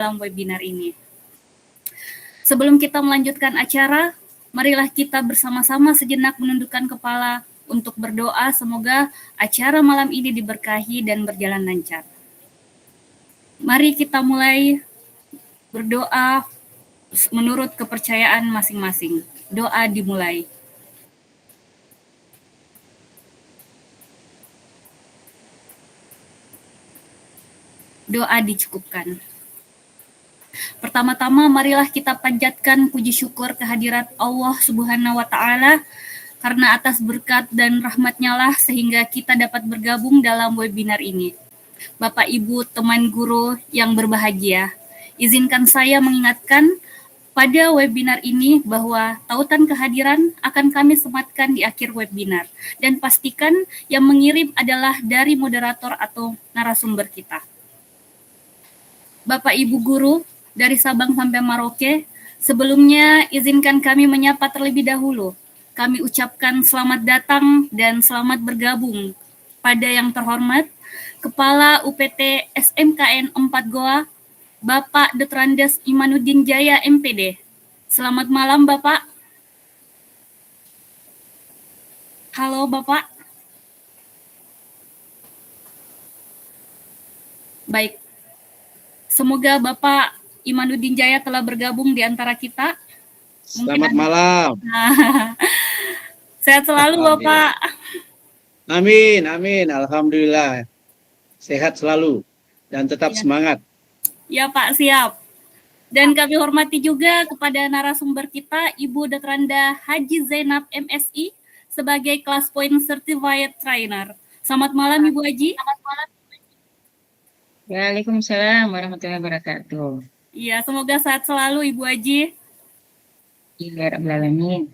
dalam webinar ini. Sebelum kita melanjutkan acara, marilah kita bersama-sama sejenak menundukkan kepala untuk berdoa semoga acara malam ini diberkahi dan berjalan lancar. Mari kita mulai berdoa menurut kepercayaan masing-masing. Doa dimulai. Doa dicukupkan. Pertama-tama marilah kita panjatkan puji syukur kehadirat Allah Subhanahu wa Ta'ala karena atas berkat dan rahmat-Nya lah sehingga kita dapat bergabung dalam webinar ini. Bapak Ibu teman guru yang berbahagia, izinkan saya mengingatkan pada webinar ini bahwa tautan kehadiran akan kami sematkan di akhir webinar dan pastikan yang mengirim adalah dari moderator atau narasumber kita. Bapak Ibu guru dari Sabang sampai Merauke, sebelumnya izinkan kami menyapa terlebih dahulu. Kami ucapkan selamat datang dan selamat bergabung pada yang terhormat Kepala UPT SMKN 4 Goa, Bapak Detrandes Imanuddin Jaya MPD. Selamat malam Bapak. Halo Bapak. Baik. Semoga Bapak Imanuddin Jaya telah bergabung di antara kita. Selamat malam. Sehat selalu Bapak. Amin, amin. Alhamdulillah. Sehat selalu dan tetap semangat. Ya Pak, siap. Dan kami hormati juga kepada narasumber kita, Ibu Detranda Haji Zainab MSI sebagai Class Point Certified Trainer. Selamat malam Ibu Haji. Selamat malam. Waalaikumsalam warahmatullahi wabarakatuh. Iya, semoga sehat selalu Ibu Haji. Iya, Rabbal Alamin.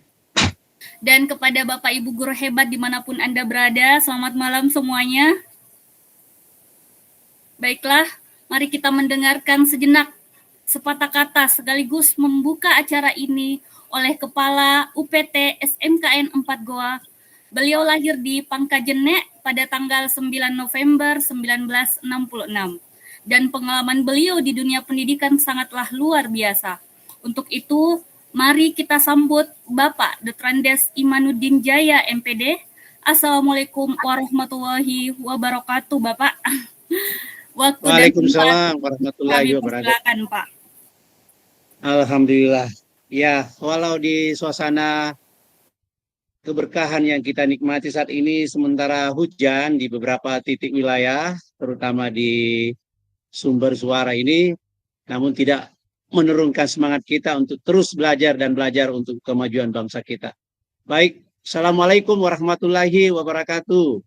Dan kepada Bapak Ibu guru hebat dimanapun Anda berada, selamat malam semuanya. Baiklah, mari kita mendengarkan sejenak sepatah kata sekaligus membuka acara ini oleh Kepala UPT SMKN 4 Goa. Beliau lahir di Pangkajenek pada tanggal 9 November 1966. Dan pengalaman beliau di dunia pendidikan sangatlah luar biasa. Untuk itu, mari kita sambut Bapak Detrandes Imanuddin Jaya MPD. Assalamualaikum warahmatullahi wabarakatuh, Bapak. Waalaikumsalam warahmatullahi wabarakatuh. Silakan, Pak. Alhamdulillah. Ya, walau di suasana keberkahan yang kita nikmati saat ini, sementara hujan di beberapa titik wilayah, terutama di sumber suara ini, namun tidak menurunkan semangat kita untuk terus belajar dan belajar untuk kemajuan bangsa kita. Baik, Assalamualaikum warahmatullahi wabarakatuh.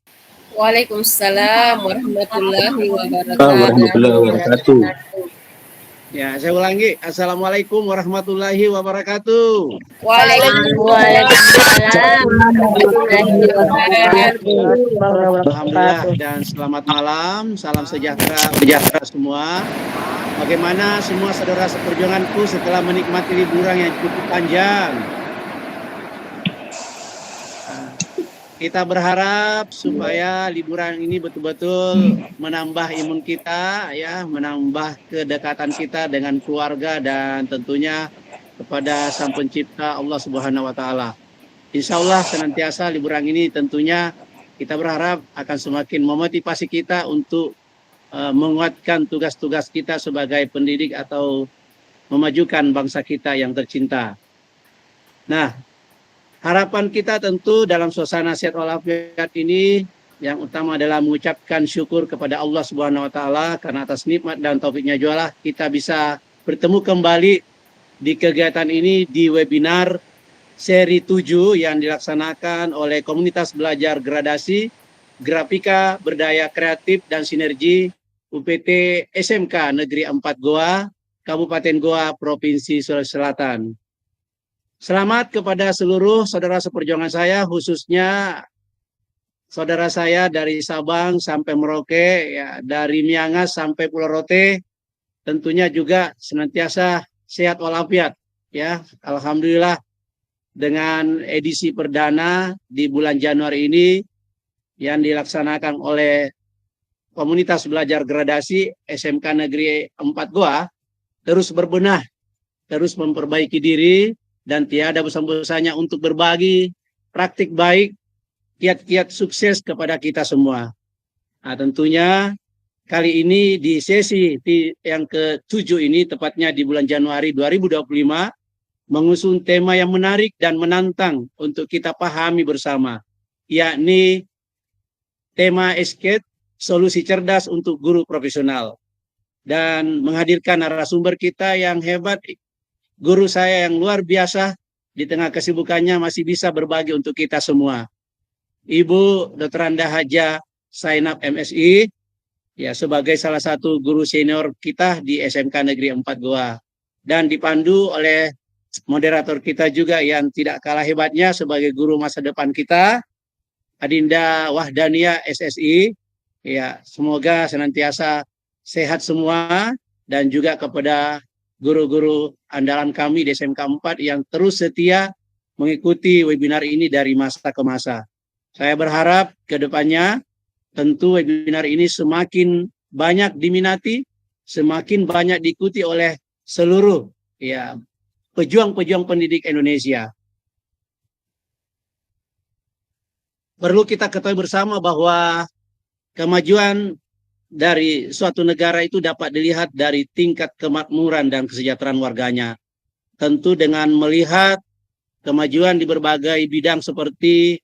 Waalaikumsalam warahmatullahi wabarakatuh. Ya, saya ulangi. Assalamualaikum warahmatullahi wabarakatuh. Waalaikumsalam warahmatullahi wabarakatuh. Alhamdulillah dan selamat malam. Salam sejahtera semua. Bagaimana semua saudara seperjuanganku setelah menikmati liburan yang cukup panjang? Kita berharap supaya liburan ini betul-betul menambah imun kita, ya, menambah kedekatan kita dengan keluarga dan tentunya kepada Sang Pencipta Allah Subhanahu wa Ta'ala. Insya Allah senantiasa liburan ini tentunya kita berharap akan semakin memotivasi kita untuk menguatkan tugas-tugas kita sebagai pendidik atau memajukan bangsa kita yang tercinta. Nah, harapan kita tentu dalam suasana sehat walafiat ini yang utama adalah mengucapkan syukur kepada Allah Subhanahu wa Ta'ala karena atas nikmat dan taufiknya jualah kita bisa bertemu kembali di kegiatan ini di webinar seri 7 yang dilaksanakan oleh Komunitas Belajar Gradasi Grafika Berdaya Kreatif dan Sinergi UPT SMK Negeri 4 Goa, Kabupaten Goa, Provinsi Sulawesi Selatan. Selamat kepada seluruh saudara seperjuangan saya, khususnya saudara saya dari Sabang sampai Merauke, ya, dari Miangas sampai Pulau Rote, tentunya juga senantiasa sehat walafiat, ya. Alhamdulillah dengan edisi perdana di bulan Januari ini yang dilaksanakan oleh Komunitas Belajar Gradasi SMK Negeri 4 Goa, terus berbenah, terus memperbaiki diri, dan tiada bosan-bosannya untuk berbagi praktik baik, kiat-kiat sukses kepada kita semua. Nah, tentunya kali ini di sesi yang ke-7 ini, tepatnya di bulan Januari 2025, mengusung tema yang menarik dan menantang untuk kita pahami bersama, yakni tema escape solusi cerdas untuk guru profesional. Dan menghadirkan narasumber kita yang hebat, guru saya yang luar biasa, di tengah kesibukannya masih bisa berbagi untuk kita semua. Ibu Dr. Anda Haja Zainab MSI, ya, sebagai salah satu guru senior kita di SMK Negeri 4 Goa. Dan dipandu oleh moderator kita juga yang tidak kalah hebatnya sebagai guru masa depan kita, Adinda Wahdania SSI. Ya, semoga senantiasa sehat semua, dan juga kepada guru-guru andalan kami di SMK 4 yang terus setia mengikuti webinar ini dari masa ke masa. Saya berharap ke depannya tentu webinar ini semakin banyak diminati, semakin banyak diikuti oleh seluruh, ya, pejuang-pejuang pendidik Indonesia. Perlu kita ketahui bersama bahwa kemajuan dari suatu negara itu dapat dilihat dari tingkat kemakmuran dan kesejahteraan warganya. Tentu dengan melihat kemajuan di berbagai bidang seperti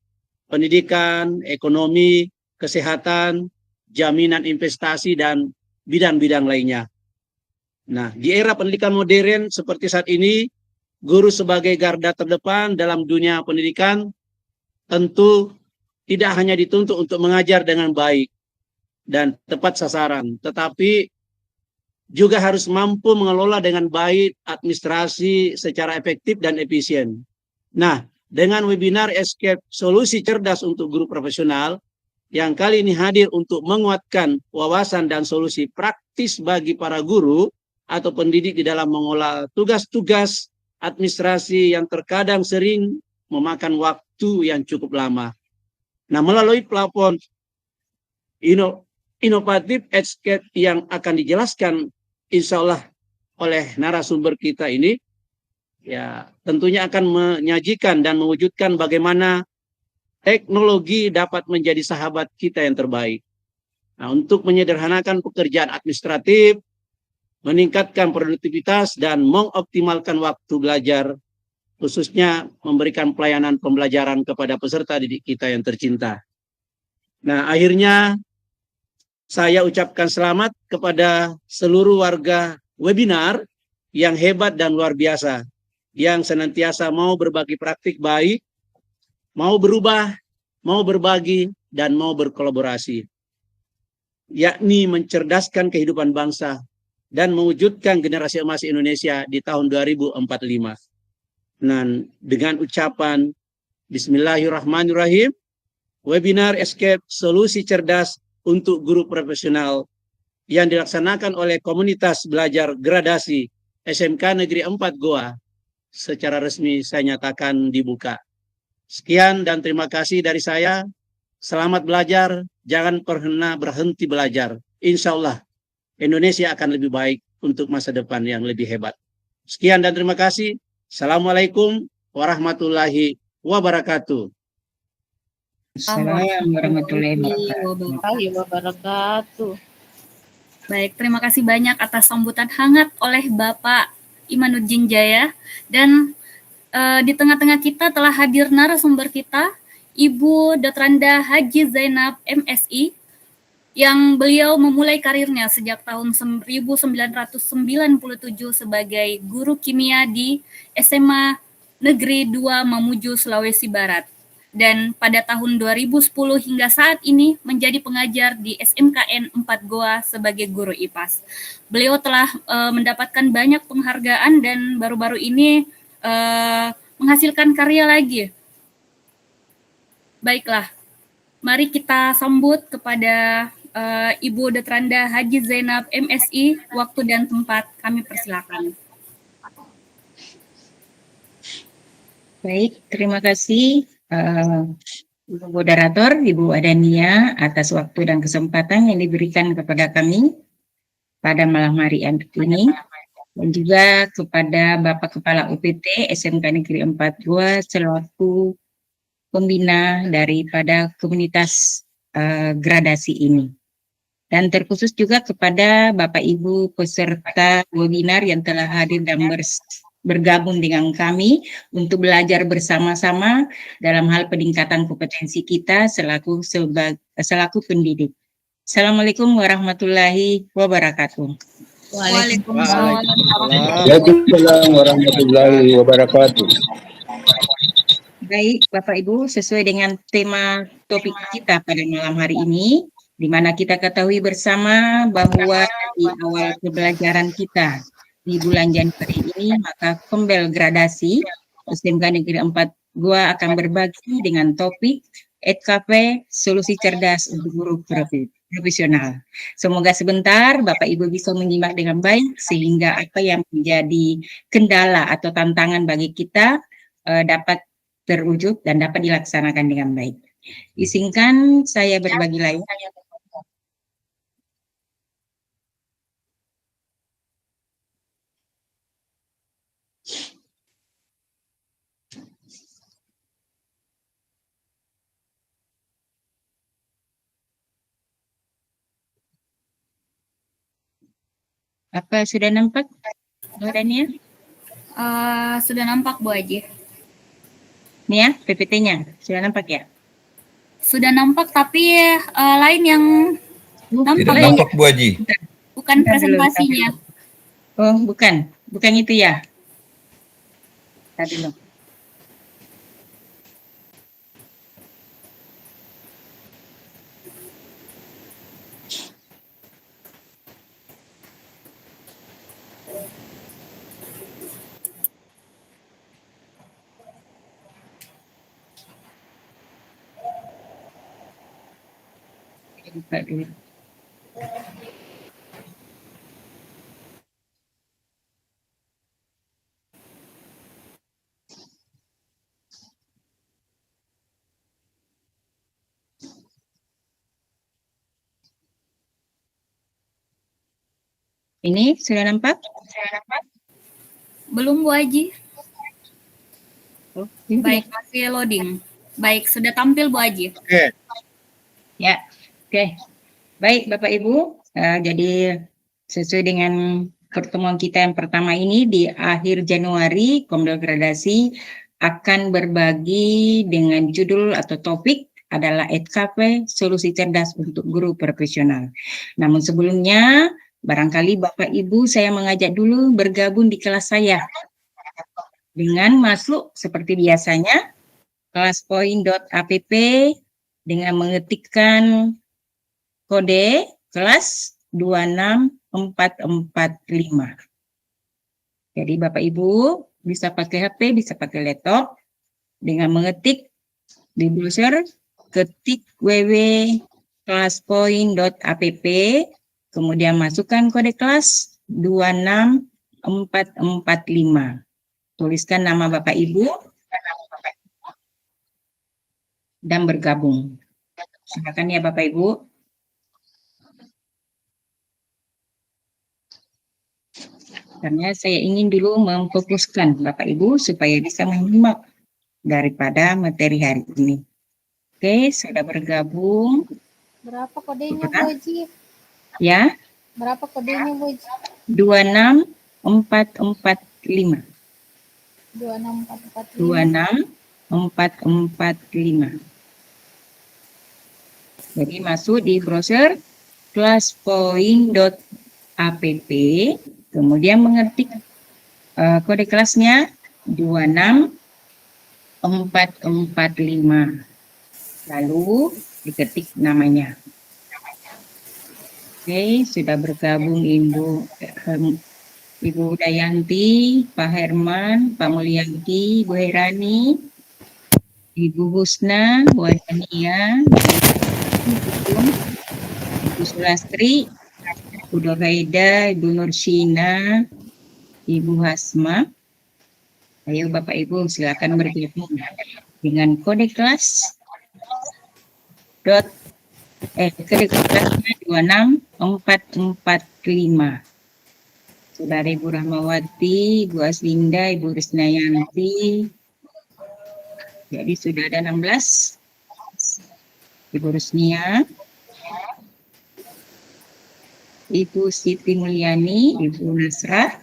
pendidikan, ekonomi, kesehatan, jaminan investasi, dan bidang-bidang lainnya. Nah, di era pendidikan modern seperti saat ini, guru sebagai garda terdepan dalam dunia pendidikan tentu tidak hanya dituntut untuk mengajar dengan baik dan tepat sasaran, tetapi juga harus mampu mengelola dengan baik administrasi secara efektif dan efisien. Nah, dengan webinar Escape Solusi Cerdas untuk Guru Profesional, yang kali ini hadir untuk menguatkan wawasan dan solusi praktis bagi para guru atau pendidik di dalam mengolah tugas-tugas administrasi yang terkadang sering memakan waktu yang cukup lama. Nah, melalui platform inovatif Escape yang akan dijelaskan insya Allah oleh narasumber kita ini, ya, tentunya akan menyajikan dan mewujudkan bagaimana teknologi dapat menjadi sahabat kita yang terbaik. Nah, untuk menyederhanakan pekerjaan administratif, meningkatkan produktivitas, dan mengoptimalkan waktu belajar, khususnya memberikan pelayanan pembelajaran kepada peserta didik kita yang tercinta. Nah, akhirnya saya ucapkan selamat kepada seluruh warga webinar yang hebat dan luar biasa, yang senantiasa mau berbagi praktik baik, mau berubah, mau berbagi, dan mau berkolaborasi, yakni mencerdaskan kehidupan bangsa dan mewujudkan generasi emas Indonesia di tahun 2045. Nah, dengan ucapan Bismillahirrahmanirrahim, webinar Escape Solusi Cerdas untuk Guru Profesional yang dilaksanakan oleh komunitas belajar gradasi SMK Negeri 4 Goa secara resmi saya nyatakan dibuka. Sekian dan terima kasih dari saya. Selamat belajar, jangan pernah berhenti belajar. Insya Allah Indonesia akan lebih baik untuk masa depan yang lebih hebat. Sekian dan terima kasih. Assalamualaikum warahmatullahi wabarakatuh. Assalamualaikum warahmatullahi wabarakatuh. Baik, terima kasih banyak atas sambutan hangat oleh Bapak Imanuddin Jaya. Dan di tengah-tengah kita telah hadir narasumber kita, Ibu Dr. Anda Haji Zainab MSI, yang beliau memulai karirnya sejak tahun 1997 sebagai guru kimia di SMA Negeri 2 Mamuju, Sulawesi Barat. Dan pada tahun 2010 hingga saat ini menjadi pengajar di SMKN 4 Goa sebagai guru IPAS. Beliau telah mendapatkan banyak penghargaan dan baru-baru ini menghasilkan karya lagi. Baiklah, mari kita sambut kepada Ibu Dr. Anda Haji Zainab MSI. Waktu dan tempat kami persilakan. Baik, terima kasih Ibu Moderator, Ibu Adania, atas waktu dan kesempatan yang diberikan kepada kami pada malam hari ini. dan juga kepada Bapak Kepala UPT SMK Negeri 4 Goa selaku pembina daripada komunitas gradasi ini. Dan terkhusus juga kepada Bapak Ibu peserta webinar yang telah hadir dan bergabung dengan kami untuk belajar bersama-sama dalam hal peningkatan kompetensi kita selaku pendidik. Assalamualaikum warahmatullahi wabarakatuh. Waalaikumsalam. Waalaikumsalam warahmatullahi wabarakatuh. Baik, Bapak Ibu, sesuai dengan tema topik kita pada malam hari ini, di mana kita ketahui bersama bahwa di awal pembelajaran kita di bulan Januari ini, maka pembel gradasi SMK Negeri 4 Goa akan berbagi dengan topik EdKP Solusi Cerdas untuk Guru Profesional. Semoga sebentar Bapak Ibu bisa menyimak dengan baik sehingga apa yang menjadi kendala atau tantangan bagi kita dapat terwujud dan dapat dilaksanakan dengan baik. Izinkan saya berbagi layar. Apa sudah nampak, Bu Dania? Sudah nampak Bu Haji. Nih ya, PPT-nya sudah nampak ya? Sudah nampak tapi lain yang nampak. Tidak nampak Bu Haji. Bukan presentasinya. Oh, bukan itu ya. Tadi dulu. Buka dulu. Ini sudah nampak? Belum Bu Haji. Oh, ini Baik, masih loading. Baik, sudah tampil Bu Haji. Oke. ya. Oke. Baik Bapak Ibu, jadi sesuai dengan pertemuan kita yang pertama ini di akhir Januari, Komdel Gradasi akan berbagi dengan judul atau topik adalah EdKP Solusi Cerdas untuk Guru Profesional. Namun sebelumnya, barangkali Bapak Ibu saya mengajak dulu bergabung di kelas saya dengan masuk seperti biasanya kelaspoint.app dengan mengetikkan kode kelas 26445. Jadi Bapak Ibu bisa pakai HP, bisa pakai laptop dengan mengetik di browser, ketik www.kelaspoint.app, kemudian masukkan kode kelas 26445. Tuliskan nama Bapak Ibu dan bergabung. Silakan ya Bapak Ibu. Karena saya ingin dulu memfokuskan Bapak Ibu supaya bisa menyimak daripada materi hari ini. Oke, sudah bergabung. Berapa kodenya Bu Haji? Ya, Berapa kodenya Bu Haji? 26445. 26445. 26445. Jadi masuk di browser kelaspoint.app, kemudian mengetik kode kelasnya 26445. Lalu diketik namanya. Oke, sudah bergabung Ibu Dayanti, Pak Herman, Pak Mulyanti, Bu Herani, Ibu Husna, Bu Adania, Ibu Sulastri, Ibu Doraida, Ibu Nursina, Ibu Hasma. Ayo Bapak Ibu silakan bergabung dengan kode kelas kode kelasnya 26445. Saudara Ibu Rahmawati, Ibu Aslinda, Ibu Risnayanti. Jadi sudah ada 16. Ibu Rusnia, Ibu Siti Mulyani, Ibu Nasrah.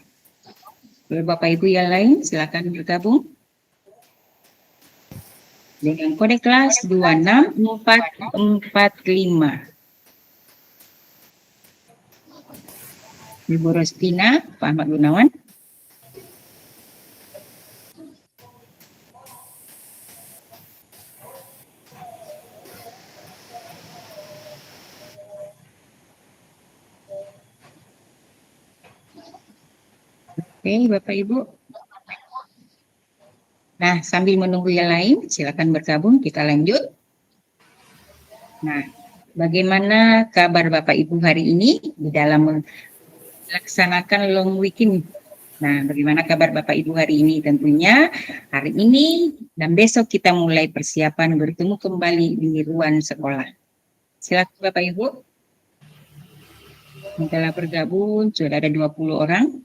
Bapak Ibu yang lain silakan bergabung dengan kode kelas 26445. Ibu Rostina, Pak Ahmad Gunawan. Oke, Bapak Ibu. Nah, sambil menunggu yang lain, silakan bergabung, kita lanjut. Nah, bagaimana kabar Bapak Ibu hari ini di dalam melaksanakan long weekend? Nah, bagaimana kabar Bapak Ibu hari ini? Tentunya hari ini dan besok kita mulai persiapan bertemu kembali di ruang sekolah. Silakan Bapak Ibu. Yang telah bergabung, sudah ada 20 orang.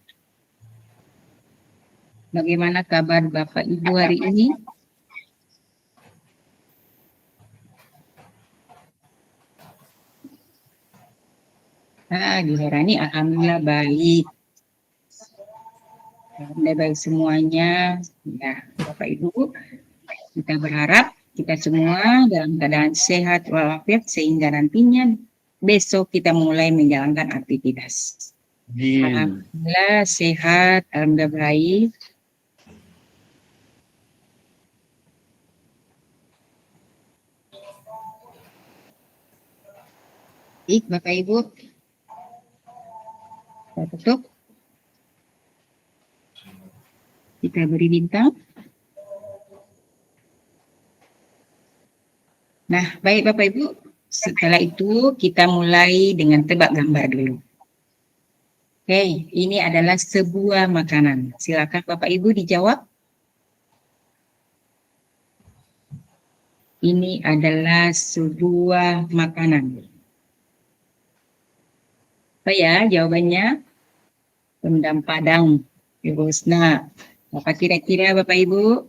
Bagaimana kabar Bapak Ibu hari ini? Bu Herani, alhamdulillah baik. Alhamdulillah baik semuanya. Ya, Bapak Ibu, kita berharap kita semua dalam keadaan sehat walafiat sehingga nantinya besok kita mulai menjalankan aktivitas. Alhamdulillah sehat, alhamdulillah baik. Baik, Bapak Ibu. Kita tutup. Kita beri bintang. Nah, baik Bapak Ibu. Setelah itu kita mulai dengan tebak gambar dulu. Oke, ini adalah sebuah makanan. Silakan Bapak Ibu dijawab. Ini adalah sebuah makanan. Apa ya jawabannya? Rendang Padang, Ibu Husna. Apa kira-kira Bapak Ibu?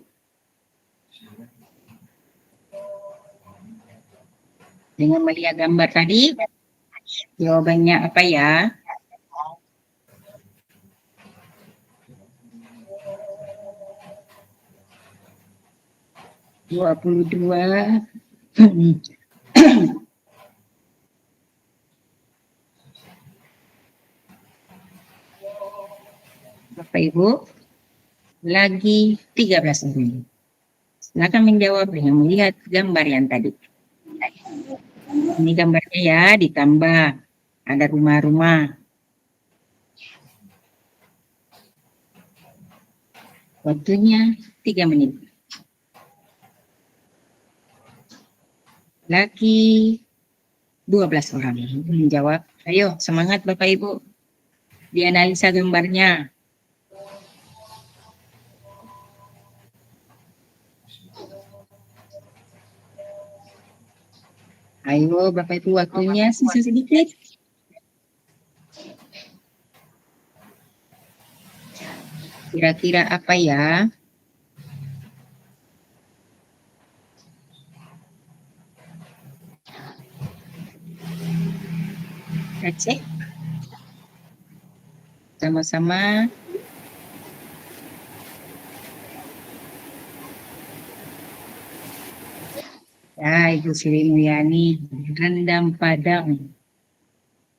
Dengan melihat gambar tadi, jawabannya apa ya? (22) Bapak Ibu, lagi 13 orang. Silakan menjawab dengan melihat gambar yang tadi. Ini gambarnya ya, ditambah ada rumah-rumah. Waktunya 3 menit. Lagi 12 orang menjawab. Ayo, semangat Bapak Ibu. Dianalisa gambarnya. Ayo Bapak Ibu, waktunya sisa sedikit. Kira-kira apa ya? Kita cek. Sama-sama. Ya, Ibu Sri Mulyani, rendang Padang,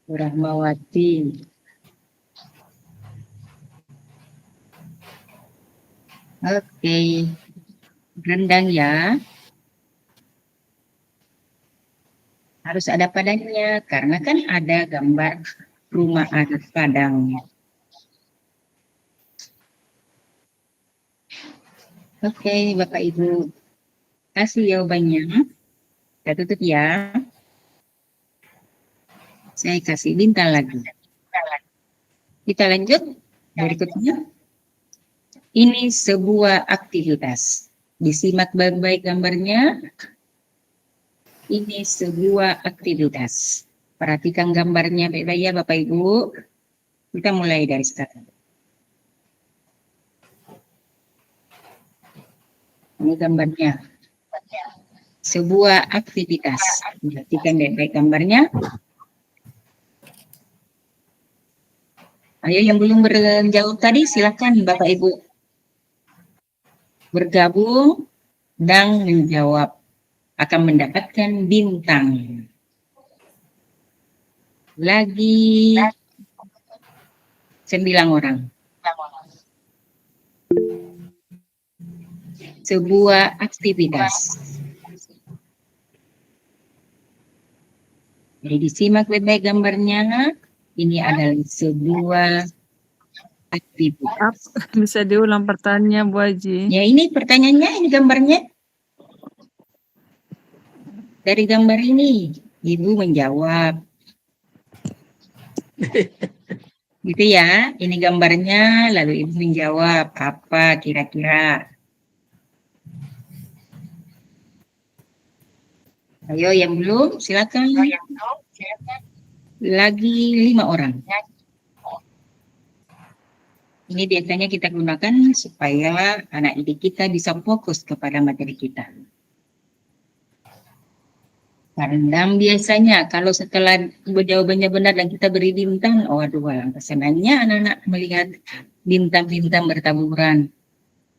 Rahmawati. Oke, rendang ya. Harus ada Padangnya, karena kan ada gambar rumah adat Padang. Oke, Bapak Ibu. Kasih jawabannya. Kita tutup ya. Saya kasih bintang lagi. Kita lanjut berikutnya. Ini sebuah aktivitas. Disimak baik-baik gambarnya. Ini sebuah aktivitas. Perhatikan gambarnya baik-baik ya Bapak Ibu. Kita mulai dari sekarang. Ini gambarnya. Sebuah aktivitas. Perhatikan baik-baik gambarnya. Ayo yang belum berjawab tadi, silakan Bapak Ibu bergabung dan menjawab. Akan mendapatkan bintang. Lagi 9 orang. Sebuah aktivitas. Jadi disimak baik-baik gambarnya. Ini adalah sebuah aktivitas. Bisa diulang pertanyaannya, Bu Haji? Ya, ini pertanyaannya, ini gambarnya. Dari gambar ini, Ibu menjawab. Gitu ya, ini gambarnya, lalu Ibu menjawab apa kira-kira. Ayo yang belum, silakan. Lagi 5 orang. Ini biasanya kita gunakan supaya anak didik kita bisa fokus kepada materi kita. Karena biasanya kalau setelah jawabannya benar dan kita beri bintang, oh aduh, alangkah senangnya anak-anak melihat bintang-bintang bertaburan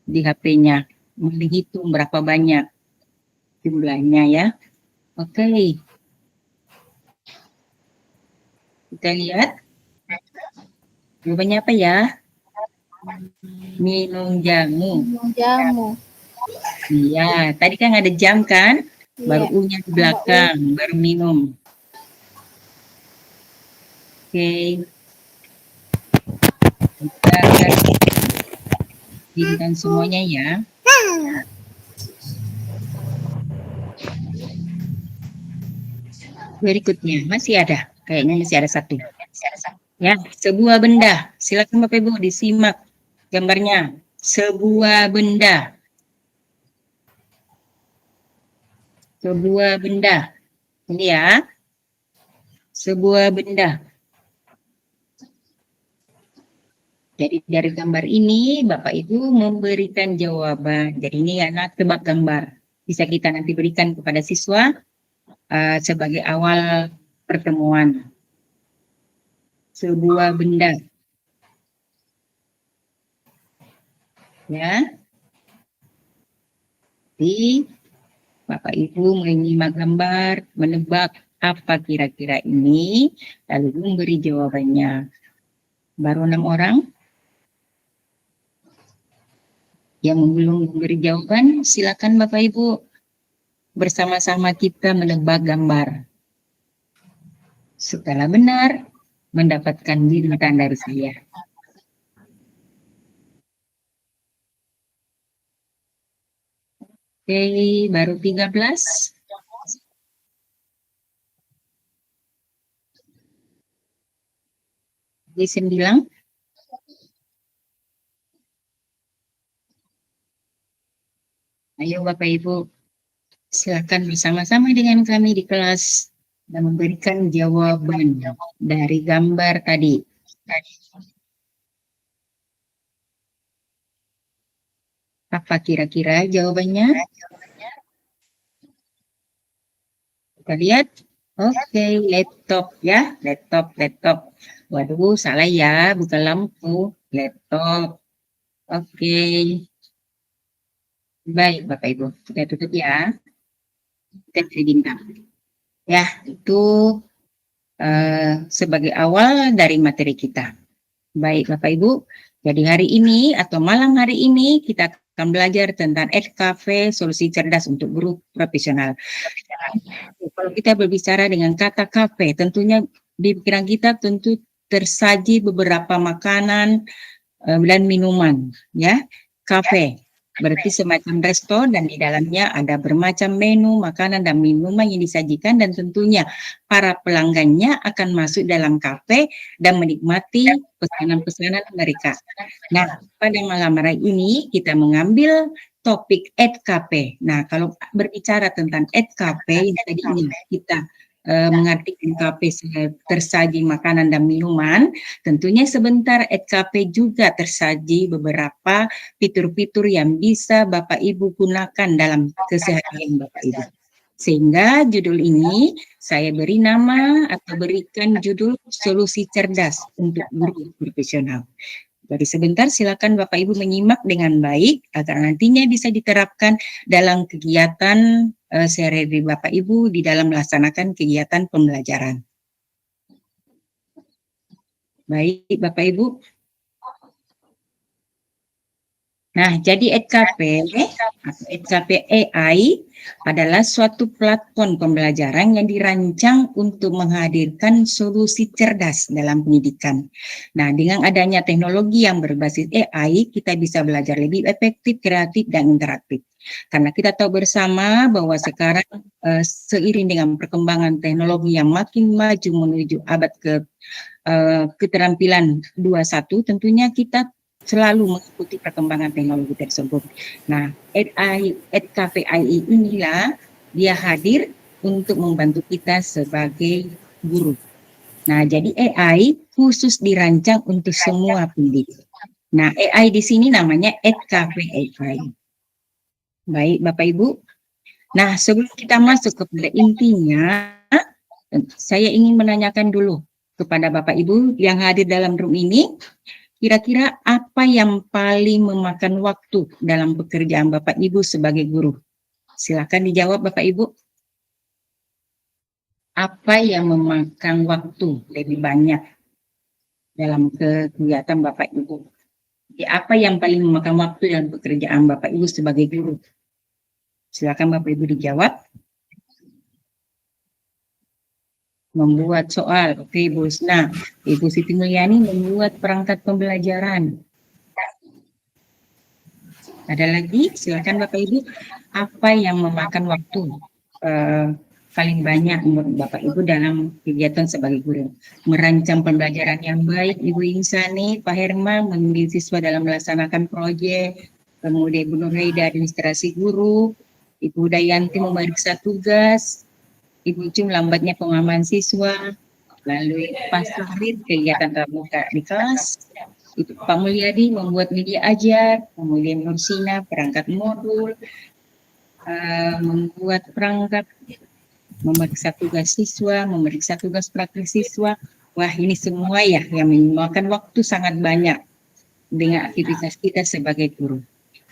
di HP-nya. Menghitung berapa banyak jumlahnya ya. Oke. Kita lihat. Jawabannya apa ya? Minum jamu. Minum jamu. Iya, tadi kan ada jam kan? Baru Iya. U-nya di belakang, baru minum. Oke. Kita bintang semuanya ya. Berikutnya, masih ada. Kayaknya masih ada satu. Ya, sebuah benda. Silakan Bapak Ibu disimak gambarnya. Sebuah benda. Sebuah benda. Ini ya. Sebuah benda. Jadi dari gambar ini Bapak Ibu memberikan jawaban. Jadi ini anak tebak gambar. Bisa kita nanti berikan kepada siswa sebagai awal pertemuan. Sebuah benda. Ya. Jadi Bapak Ibu menyimak gambar, menebak apa kira-kira ini, lalu memberi jawabannya. Baru 6 orang. Yang belum memberi jawaban, silakan Bapak Ibu bersama-sama kita menebak gambar. Setelah benar, mendapatkan bintang dari saya. Oke, baru 13. Jadi 9. Ayo Bapak Ibu, silakan bersama-sama dengan kami di kelas dan memberikan jawaban dari gambar tadi. Apa kira-kira jawabannya? Kita lihat. Oke, laptop ya, laptop. Waduh, salah ya, bukan lampu, laptop. Oke. Baik, Bapak Ibu, kita tutup ya. Kita beri bintang. Ya, itu sebagai awal dari materi kita. Baik, Bapak Ibu. Jadi hari ini atau malam hari ini kita akan belajar tentang EdCafe, solusi cerdas untuk guru profesional. Kalau kita berbicara dengan kata kafe, tentunya di pikiran kita tentu tersaji beberapa makanan dan minuman, ya. Kafe berarti semacam resto dan di dalamnya ada bermacam menu makanan dan minuman yang disajikan dan tentunya para pelanggannya akan masuk dalam kafe dan menikmati pesanan-pesanan mereka. Nah, pada malam hari ini kita mengambil topik EdCafe. Nah, kalau berbicara tentang EdCafe yang tadi ini kita mengerti NKP tersaji makanan dan minuman, tentunya sebentar NKP juga tersaji beberapa fitur-fitur yang bisa Bapak Ibu gunakan dalam keseharian Bapak Ibu. Sehingga judul ini saya beri nama atau berikan judul solusi cerdas untuk guru profesional. Jadi sebentar silakan Bapak Ibu menyimak dengan baik agar nantinya bisa diterapkan dalam kegiatan sehari-hari Bapak Ibu di dalam melaksanakan kegiatan pembelajaran. Baik Bapak Ibu. Nah, jadi EKP atau EKP AI adalah suatu platform pembelajaran yang dirancang untuk menghadirkan solusi cerdas dalam pendidikan. Nah, dengan adanya teknologi yang berbasis AI, kita bisa belajar lebih efektif, kreatif, dan interaktif. Karena kita tahu bersama bahwa sekarang seiring dengan perkembangan teknologi yang makin maju menuju abad keterampilan 21, tentunya kita selalu mengikuti perkembangan teknologi tersebut. Nah, EKP AI inilah dia hadir untuk membantu kita sebagai guru. Nah, jadi AI khusus dirancang untuk semua pendidik. Nah, AI di sini namanya EKP AI. Baik, Bapak Ibu. Nah, sebelum kita masuk kepada intinya, saya ingin menanyakan dulu kepada Bapak Ibu yang hadir dalam room ini, kira-kira apa yang paling memakan waktu dalam pekerjaan Bapak Ibu sebagai guru? Silakan dijawab Bapak Ibu. Apa yang memakan waktu lebih banyak dalam kegiatan Bapak Ibu? Apa yang paling memakan waktu dalam pekerjaan Bapak Ibu sebagai guru? Silakan Bapak Ibu dijawab. Membuat soal, oke Ibu Husna. Ibu Siti Mulyani membuat perangkat pembelajaran. Ada lagi? Silakan Bapak Ibu. Apa yang memakan waktu paling banyak menurut Bapak Ibu dalam kegiatan sebagai guru? Merancang pembelajaran yang baik, Ibu Insani, Pak Herman, membimbing siswa dalam melaksanakan proyek, kemudian Ibu Nurhaida administrasi guru, Ibu Dayanti memeriksa tugas, Ibu Cum lambatnya pengaman siswa, lalu Pak Sahrid kegiatan tatap muka di kelas, Ibu Pak Mulyadi membuat media ajar, kemudian Nursina perangkat modul, membuat perangkat, memeriksa tugas siswa, memeriksa tugas praktik siswa. Wah, ini semua ya yang memakan waktu sangat banyak dengan aktivitas kita sebagai guru.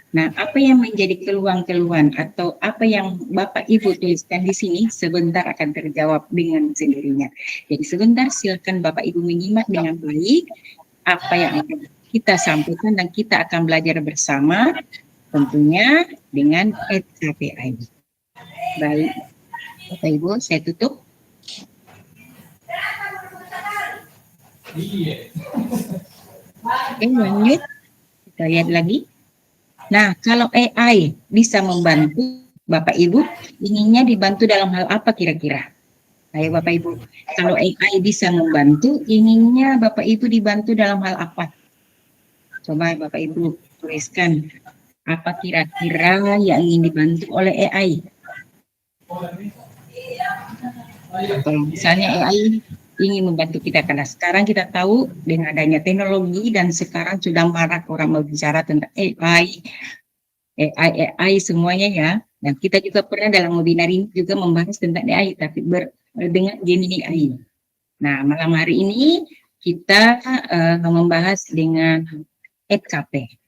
Nah, apa yang menjadi keluhan-keluhan atau apa yang Bapak Ibu tuliskan di sini sebentar akan terjawab dengan sendirinya. Jadi sebentar silakan Bapak Ibu menyimak dengan baik apa yang akan kita sampaikan dan kita akan belajar bersama tentunya dengan EKPI. Baik, Bapak Ibu, saya tutup. Oke, lanjut. Kita lihat lagi. Nah, kalau AI bisa membantu Bapak Ibu, inginnya dibantu dalam hal apa kira-kira? Ayo Bapak Ibu, kalau AI bisa membantu, inginnya Bapak Ibu dibantu dalam hal apa? Coba Bapak Ibu tuliskan, apa kira-kira yang ingin dibantu oleh AI? Kalau misalnya AI ingin membantu kita, karena sekarang kita tahu dengan adanya teknologi dan sekarang sudah marak orang berbicara tentang AI semuanya ya. Dan kita juga pernah dalam webinar ini juga membahas tentang AI, tapi dengan Gemini AI. Nah, malam hari ini kita membahas dengan EKP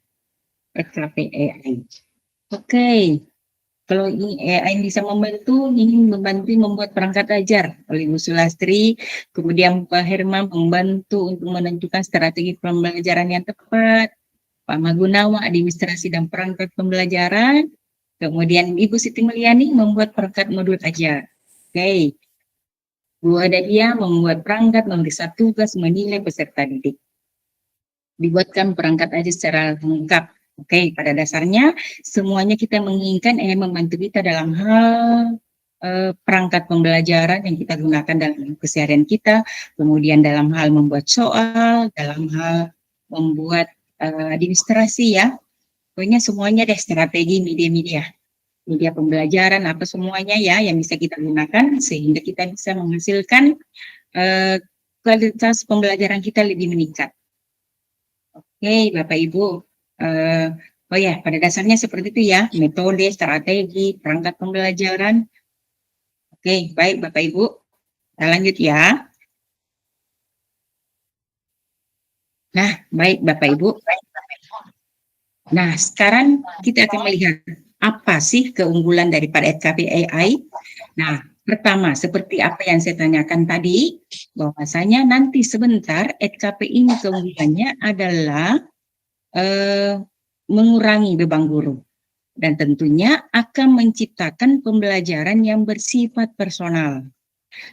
AI. Oke. Kalau ini AI bisa membantu membuat perangkat ajar oleh Ibu Sulastri, kemudian Pak Herman membantu untuk menentukan strategi pembelajaran yang tepat, Pak Magunawan administrasi dan perangkat pembelajaran, kemudian Ibu Siti Mulyani membuat perangkat modul ajar. Oke. Bu Adadia membuat perangkat, memeriksa tugas, menilai peserta didik. Dibuatkan perangkat ajar secara lengkap. Oke, pada dasarnya semuanya kita menginginkan membantu kita dalam hal perangkat pembelajaran yang kita gunakan dalam keseharian kita, kemudian dalam hal membuat soal, dalam hal membuat administrasi ya. Pokoknya semuanya deh strategi media-media. media pembelajaran, apa semuanya ya yang bisa kita gunakan sehingga kita bisa menghasilkan kualitas pembelajaran kita lebih meningkat. Oke, Bapak Ibu. Oh ya, pada dasarnya seperti itu ya, metode, strategi, perangkat pembelajaran. Oke, baik Bapak Ibu. Kita lanjut ya. Nah, baik Bapak Ibu. Nah, sekarang kita akan melihat apa sih keunggulan daripada EdCafe AI. Nah, pertama, seperti apa yang saya tanyakan tadi, bahwasanya nanti sebentar EdCafe ini keunggulannya adalah mengurangi beban guru. Dan tentunya akan menciptakan pembelajaran yang bersifat personal.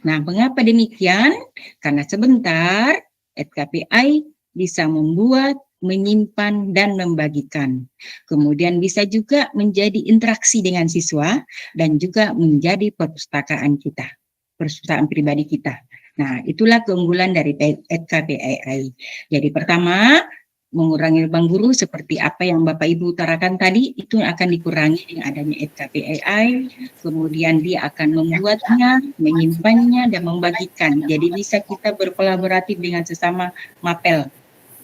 Nah, mengapa demikian? Karena sebentar EdCafe AI bisa membuat, menyimpan, dan membagikan. Kemudian bisa juga menjadi interaksi dengan siswa dan juga menjadi perpustakaan kita, perpustakaan pribadi kita. Nah, itulah keunggulan dari EdCafe AI. Jadi pertama, mengurangi beban guru seperti apa yang Bapak Ibu utarakan tadi, itu akan dikurangi dengan adanya EdCafe AI. Kemudian dia akan membuatnya, menyimpannya, dan membagikan. Jadi bisa kita berkolaboratif dengan sesama mapel.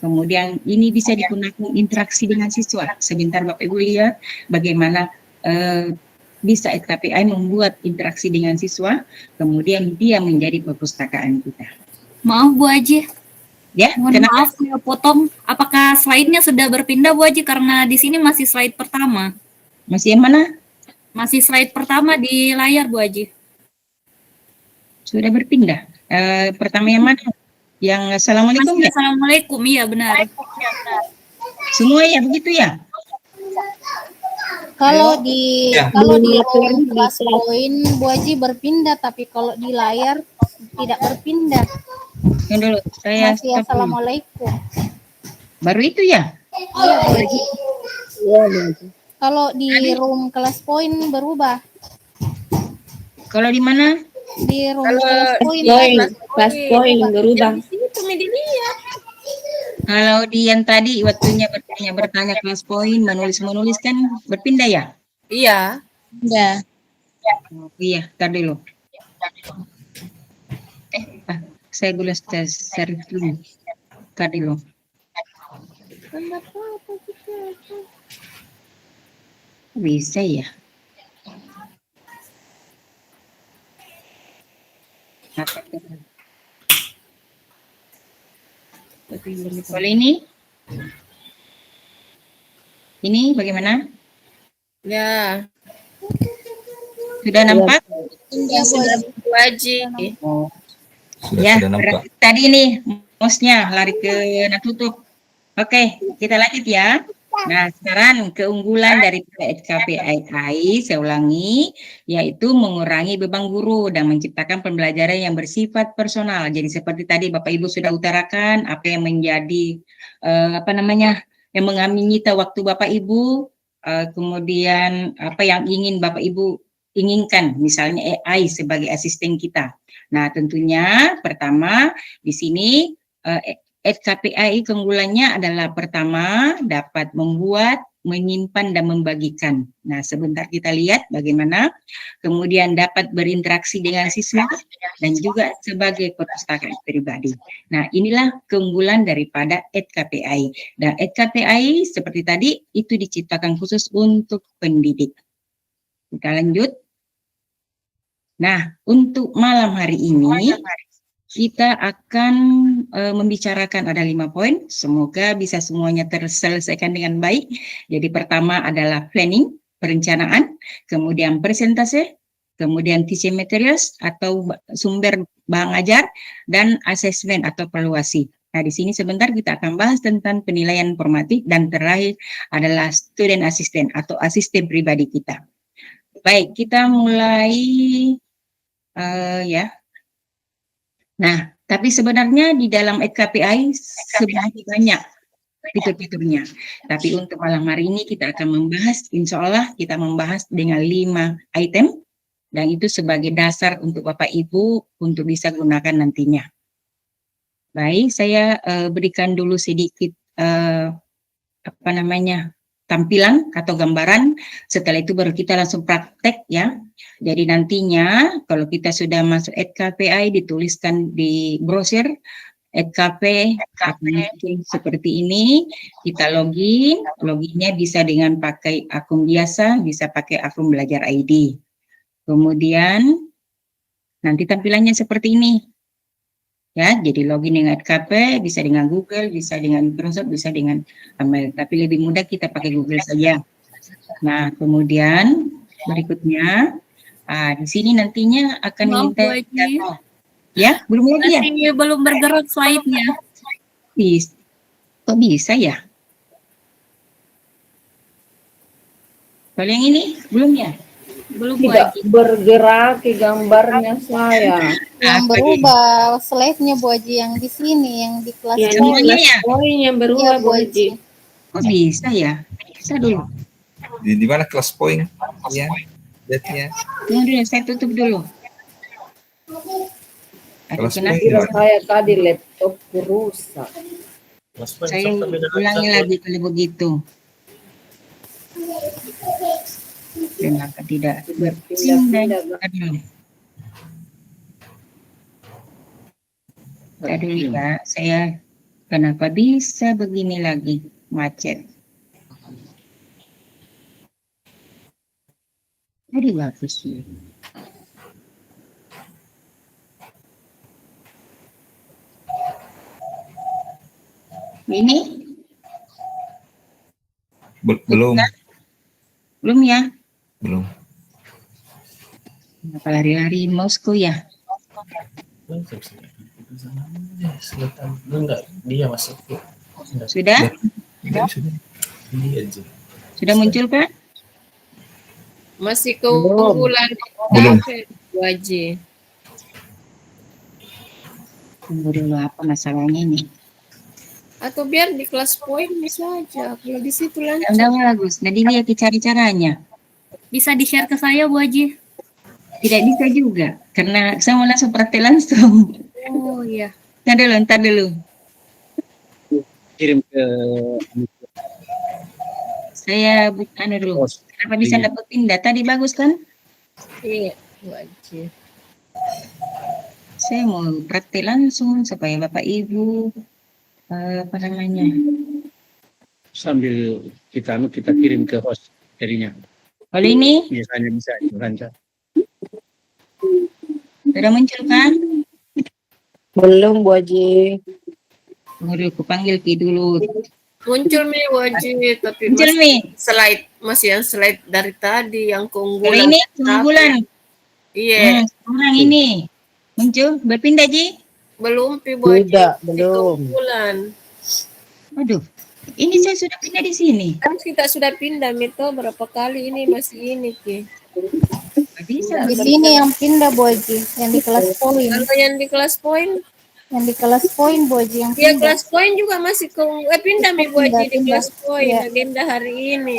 Kemudian ini bisa digunakan interaksi dengan siswa. Sebentar Bapak Ibu lihat bagaimana bisa EdCafe AI membuat interaksi dengan siswa, kemudian dia menjadi perpustakaan kita. Maaf Bu Haji, Ya, mohon maaf saya potong. Apakah slide-nya sudah berpindah Bu Haji? Karena di sini masih slide pertama. Masih yang mana? Masih slide pertama di layar Bu Haji. Sudah berpindah. Pertama yang mana? Yang Assalamualaikum Masih ya? Assalamualaikum, iya benar. Semua ya begitu ya? Kalau di room kelas poin Bu Haji berpindah, tapi kalau di layar tidak berpindah. Yang dulu saya Masih stop dulu. Assalamualaikum. Baru itu ya? Iya Bu Haji. Kalau di room kelas poin berubah. Kalau di mana? Di room kelas poin Kelas poin berubah. Kalau di yang tadi waktunya bertanya kelas poin, menulis kan berpindah ya? Iya. ya. Oh, iya, tar dulu. Saya gula share dulu. Tar dulu. Bisa ya? Kalau ini? Ini bagaimana? Ya. Sudah nampak? Ya Bu Haji. Bu Haji. Oh. Sudah nampak. Tadi nih mouse-nya lari ke tutup. Oke, kita lanjut ya. Nah, sekarang keunggulan dari EdCafe AI, saya ulangi, yaitu mengurangi beban guru dan menciptakan pembelajaran yang bersifat personal. Jadi seperti tadi Bapak Ibu sudah utarakan apa yang menjadi yang menyita waktu Bapak Ibu, kemudian apa yang ingin Bapak Ibu inginkan, misalnya AI sebagai asisten kita. Nah, tentunya pertama di sini EdCafe AI keunggulannya adalah pertama dapat membuat, menyimpan, dan membagikan. Nah, sebentar kita lihat bagaimana. Kemudian dapat berinteraksi dengan siswa dan juga sebagai perpustakaan pribadi. Nah, inilah keunggulan daripada EdCafe AI. Dan EdCafe AI seperti tadi itu diciptakan khusus untuk pendidik. Kita lanjut. Nah, untuk malam hari ini kita akan membicarakan ada 5 poin. Semoga bisa semuanya terselesaikan dengan baik. Jadi pertama adalah planning, perencanaan, kemudian presentase, kemudian teaching materials atau sumber bahan ajar, dan asesmen atau evaluasi. Nah, di sini sebentar kita akan bahas tentang penilaian formatif, dan terakhir adalah student assistant atau asisten pribadi kita. Baik, kita mulai ya. Nah, tapi sebenarnya di dalam EdCafe AI sebenarnya banyak fitur-fiturnya. Tapi untuk malam hari ini kita akan membahas, insya Allah kita membahas dengan 5 item, dan itu sebagai dasar untuk Bapak Ibu untuk bisa gunakan nantinya. Baik, saya berikan dulu sedikit tampilan atau gambaran. Setelah itu baru kita langsung praktek ya. Jadi nantinya kalau kita sudah masuk KPI dituliskan di browser KP seperti ini, kita loginnya bisa dengan pakai akun biasa, bisa pakai akun belajar ID. Kemudian nanti tampilannya seperti ini. Ya, jadi login dengan KP, bisa dengan Google, bisa dengan Microsoft, bisa dengan email. Tapi lebih mudah kita pakai Google saja. Nah, kemudian berikutnya, di sini nantinya akan Maaf, minta Bu Haji. data. Ya, belum lagi ya? Masih belum bergerak slide-nya. Kok bisa ya? Kalau yang ini belum ya? Belum, Bu Tidak Haji. bergerak ke gambarnya saya. Yang berubah slide-nya Bu Haji yang di sini, yang di kelas Yang di Semuanya kelas ya? poin yang Iya, berubah Bu Bu Haji. Haji. Kok bisa ya? Bisa dulu. Di mana kelas poin? Ya, lihatnya. Tunggu dulu, saya tutup dulu. Aduh, Kelas kenapa? poin. Kira saya tadi laptop rusak. Saya ulangi lagi kalau begitu. Kenapa tidak berpindah? Aduh. Tadi ya, saya kenapa bisa begini lagi macet? Tadi bagus ya. Ini Belum, belum ya? belum. Kenapa lari-lari mouseku ya? Enggak, dia masuk. Sudah? Sudah, sudah. Dia aja. Sudah muncul Pak? Masih keunggulan Belum. Bu Haji. Tunggu dulu apa masalahnya ini? Atau biar di kelas poin bisa aja. Kalau di situ lanjut. Udah bagus. Nah dilihat cari-caranya. Bisa di-share ke saya, Bu Haji? Tidak bisa juga karena saya mau langsung praktek langsung. Oh iya. Ntar dulu. Kirim ke Saya bukan dulu. pos. Kenapa bisa Iya. dapat pindah? Tadi bagus kan? Iya, Bu Haji. Saya mau praktek langsung supaya Bapak Ibu apa namanya? Sambil kita kirim ke host jadinya. Kalau ini Biasanya bisa itu lancar. sudah muncul kan? Belum Bu Haji. Tunggu dulu, aku panggil Ki dulu. Muncul Mi Bu Haji, tapi Muncul masih yang slide dari tadi yang Kalau keunggulan. ini keunggulan. Iya, Sekarang ini muncul berpindah Ji. belum Pi Bu Haji. Tidak, Masih keunggulan. Waduh, ini saya sudah pindah di sini. Kan kita sudah pindah Mito berapa kali ini masih ini Ki. Nggak bisa. Di sini yang pindah Bu Haji, yang di kelas poin. Kalau yang di kelas poin, Yang di kelas poin Bu Haji yang ya pindah. kelas poin juga masih pindah Mi Bu Haji di Pindah. kelas poin Iya. agenda hari ini.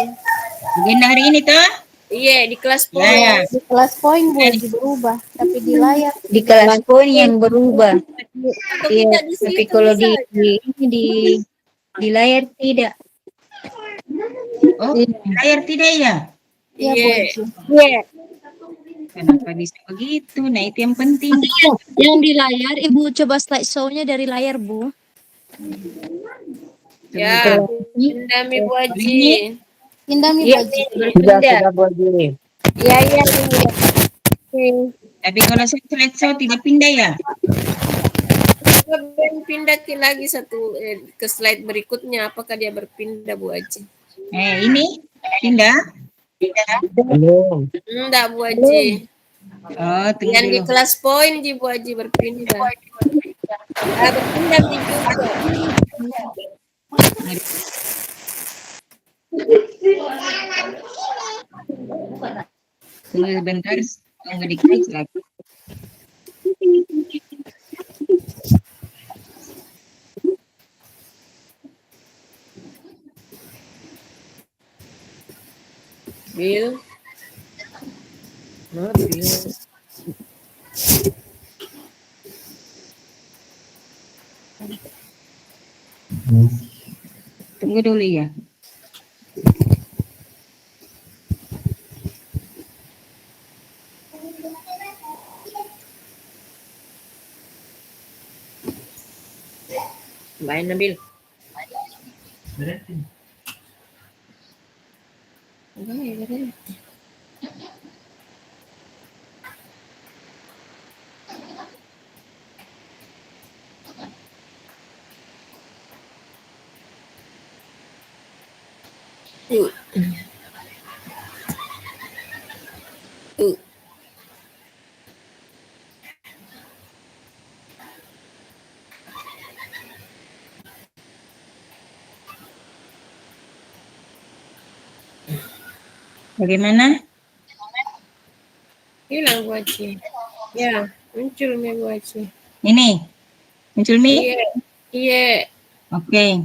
Agenda hari ini toh? Iya, di kelas poin. Ya. Di kelas poin Bu Haji berubah, tapi di layar Di kelas poin yang berubah. Atau Iya, kita di tapi situ kalau bisa. di layar tidak. Oh, layar tidak ya? ya Bu Iya. Haji. Iya. Kenapa bisa begitu? Nah itu yang penting. Yang di layar, Ibu coba slideshow-nya dari layar, Bu. Ya, pindah Mi Bu Haji. Pindah Mi Bu Haji. Sudah Bu Haji. Iya, iya. Tapi kalau saya slideshow tidak pindah ya? Coba pindah lagi satu ke slide berikutnya. Apakah dia berpindah Bu Haji? Ini pindah. Belum. Enggak Bu Haji. Oh, tunggu Yang di dulu. kelas poin Ji Bu Haji berpindah. Berpindah di juga. Tunggu sebentar. Tunggu dikit lagi. Bill. No, Bill. Tunggu dulu ya. Bye Nabil. Beretin. Bye, bye. Bagaimana? Hilang Bu Haji. Ya, muncul Mi Bu Haji. Ini, muncul Mi? Iya, iya. Oke,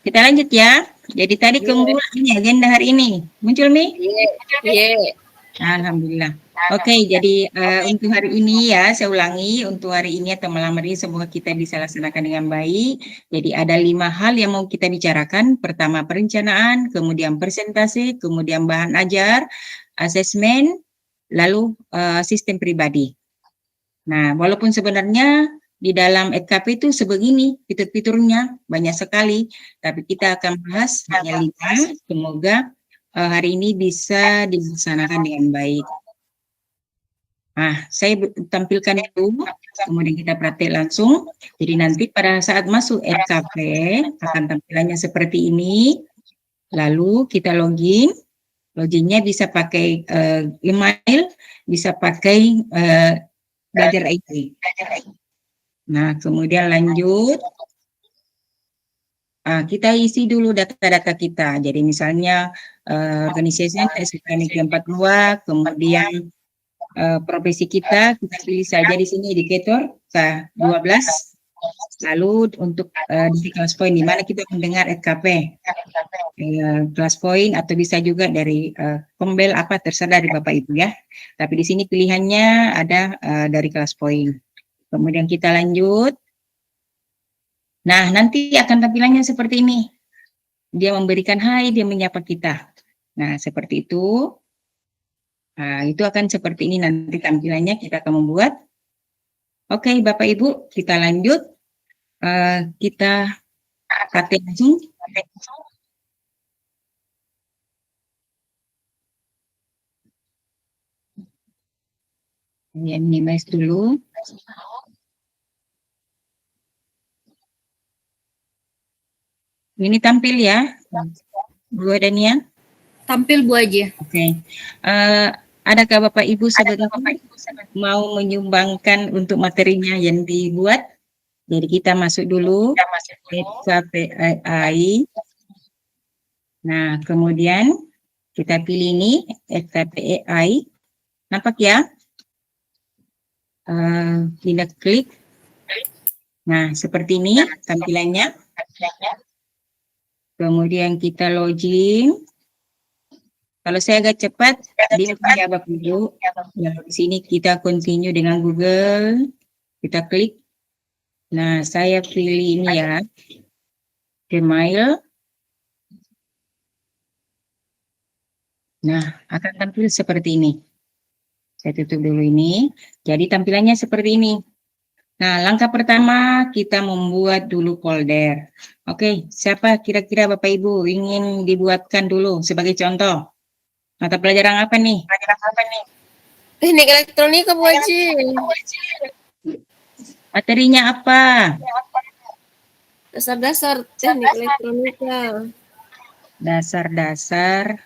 kita lanjut ya. Jadi tadi keunggulan ini agenda hari ini. Muncul Mi? Iya, iya. Alhamdulillah. Oke, jadi untuk hari ini ya, saya ulangi, untuk hari ini atau malam hari ini semoga kita bisa laksanakan dengan baik. Jadi ada 5 hal yang mau kita bicarakan. Pertama perencanaan, kemudian presentasi, kemudian bahan ajar, asesmen, lalu sistem pribadi. Nah, walaupun sebenarnya di dalam EKP itu sebegini fitur-fiturnya banyak sekali, tapi kita akan bahas hanya 5. Semoga hari ini bisa dilaksanakan dengan baik. Nah, saya tampilkan itu, kemudian kita praktek langsung. Jadi nanti pada saat masuk RKP akan tampilannya seperti ini. Lalu kita login. Loginnya bisa pakai email, bisa pakai Belajar IT. Nah, kemudian lanjut. Kita isi dulu data-data kita. Jadi misalnya organisasi SKNIK 42, kemudian profesi kita pilih saja di sini indikator K12. Lalu untuk di kelas poin di mana kita mendengar SKP kelas poin atau bisa juga dari Kombel apa terserah dari Bapak Ibu ya. Tapi di sini pilihannya ada dari kelas poin. Kemudian kita lanjut. Nah, nanti akan tampilannya seperti ini. Dia memberikan hai, dia menyapa kita. Nah, seperti itu. Nah, itu akan seperti ini nanti tampilannya kita akan membuat. Oke, Bapak Ibu, kita lanjut. Kita praktek langsung. Ini minimize dulu. Ini tampil ya, Bu Dania? Tampil Bu Haji. Oke. Adakah Bapak Ibu sebenarnya mau menyumbangkan untuk materinya yang dibuat? Jadi kita masuk dulu SKPI. Nah, kemudian kita pilih ini SKPI. Nampak ya? Kita klik. Nah, seperti ini tampilannya. Kemudian kita login. Kalau saya agak cepat, di ya Bapak Ibu. Nah, di sini kita continue dengan Google. Kita klik. Nah, saya pilih ini ya. Gmail. Nah, akan tampil seperti ini. Saya tutup dulu ini. Jadi tampilannya seperti ini. Nah, langkah pertama kita membuat dulu folder. Oke, siapa kira-kira Bapak Ibu ingin dibuatkan dulu sebagai contoh? Mata pelajaran apa nih? Teknik elektronika Bu Haji. Materinya apa? Dasar-dasar teknik elektronika. Dasar-dasar.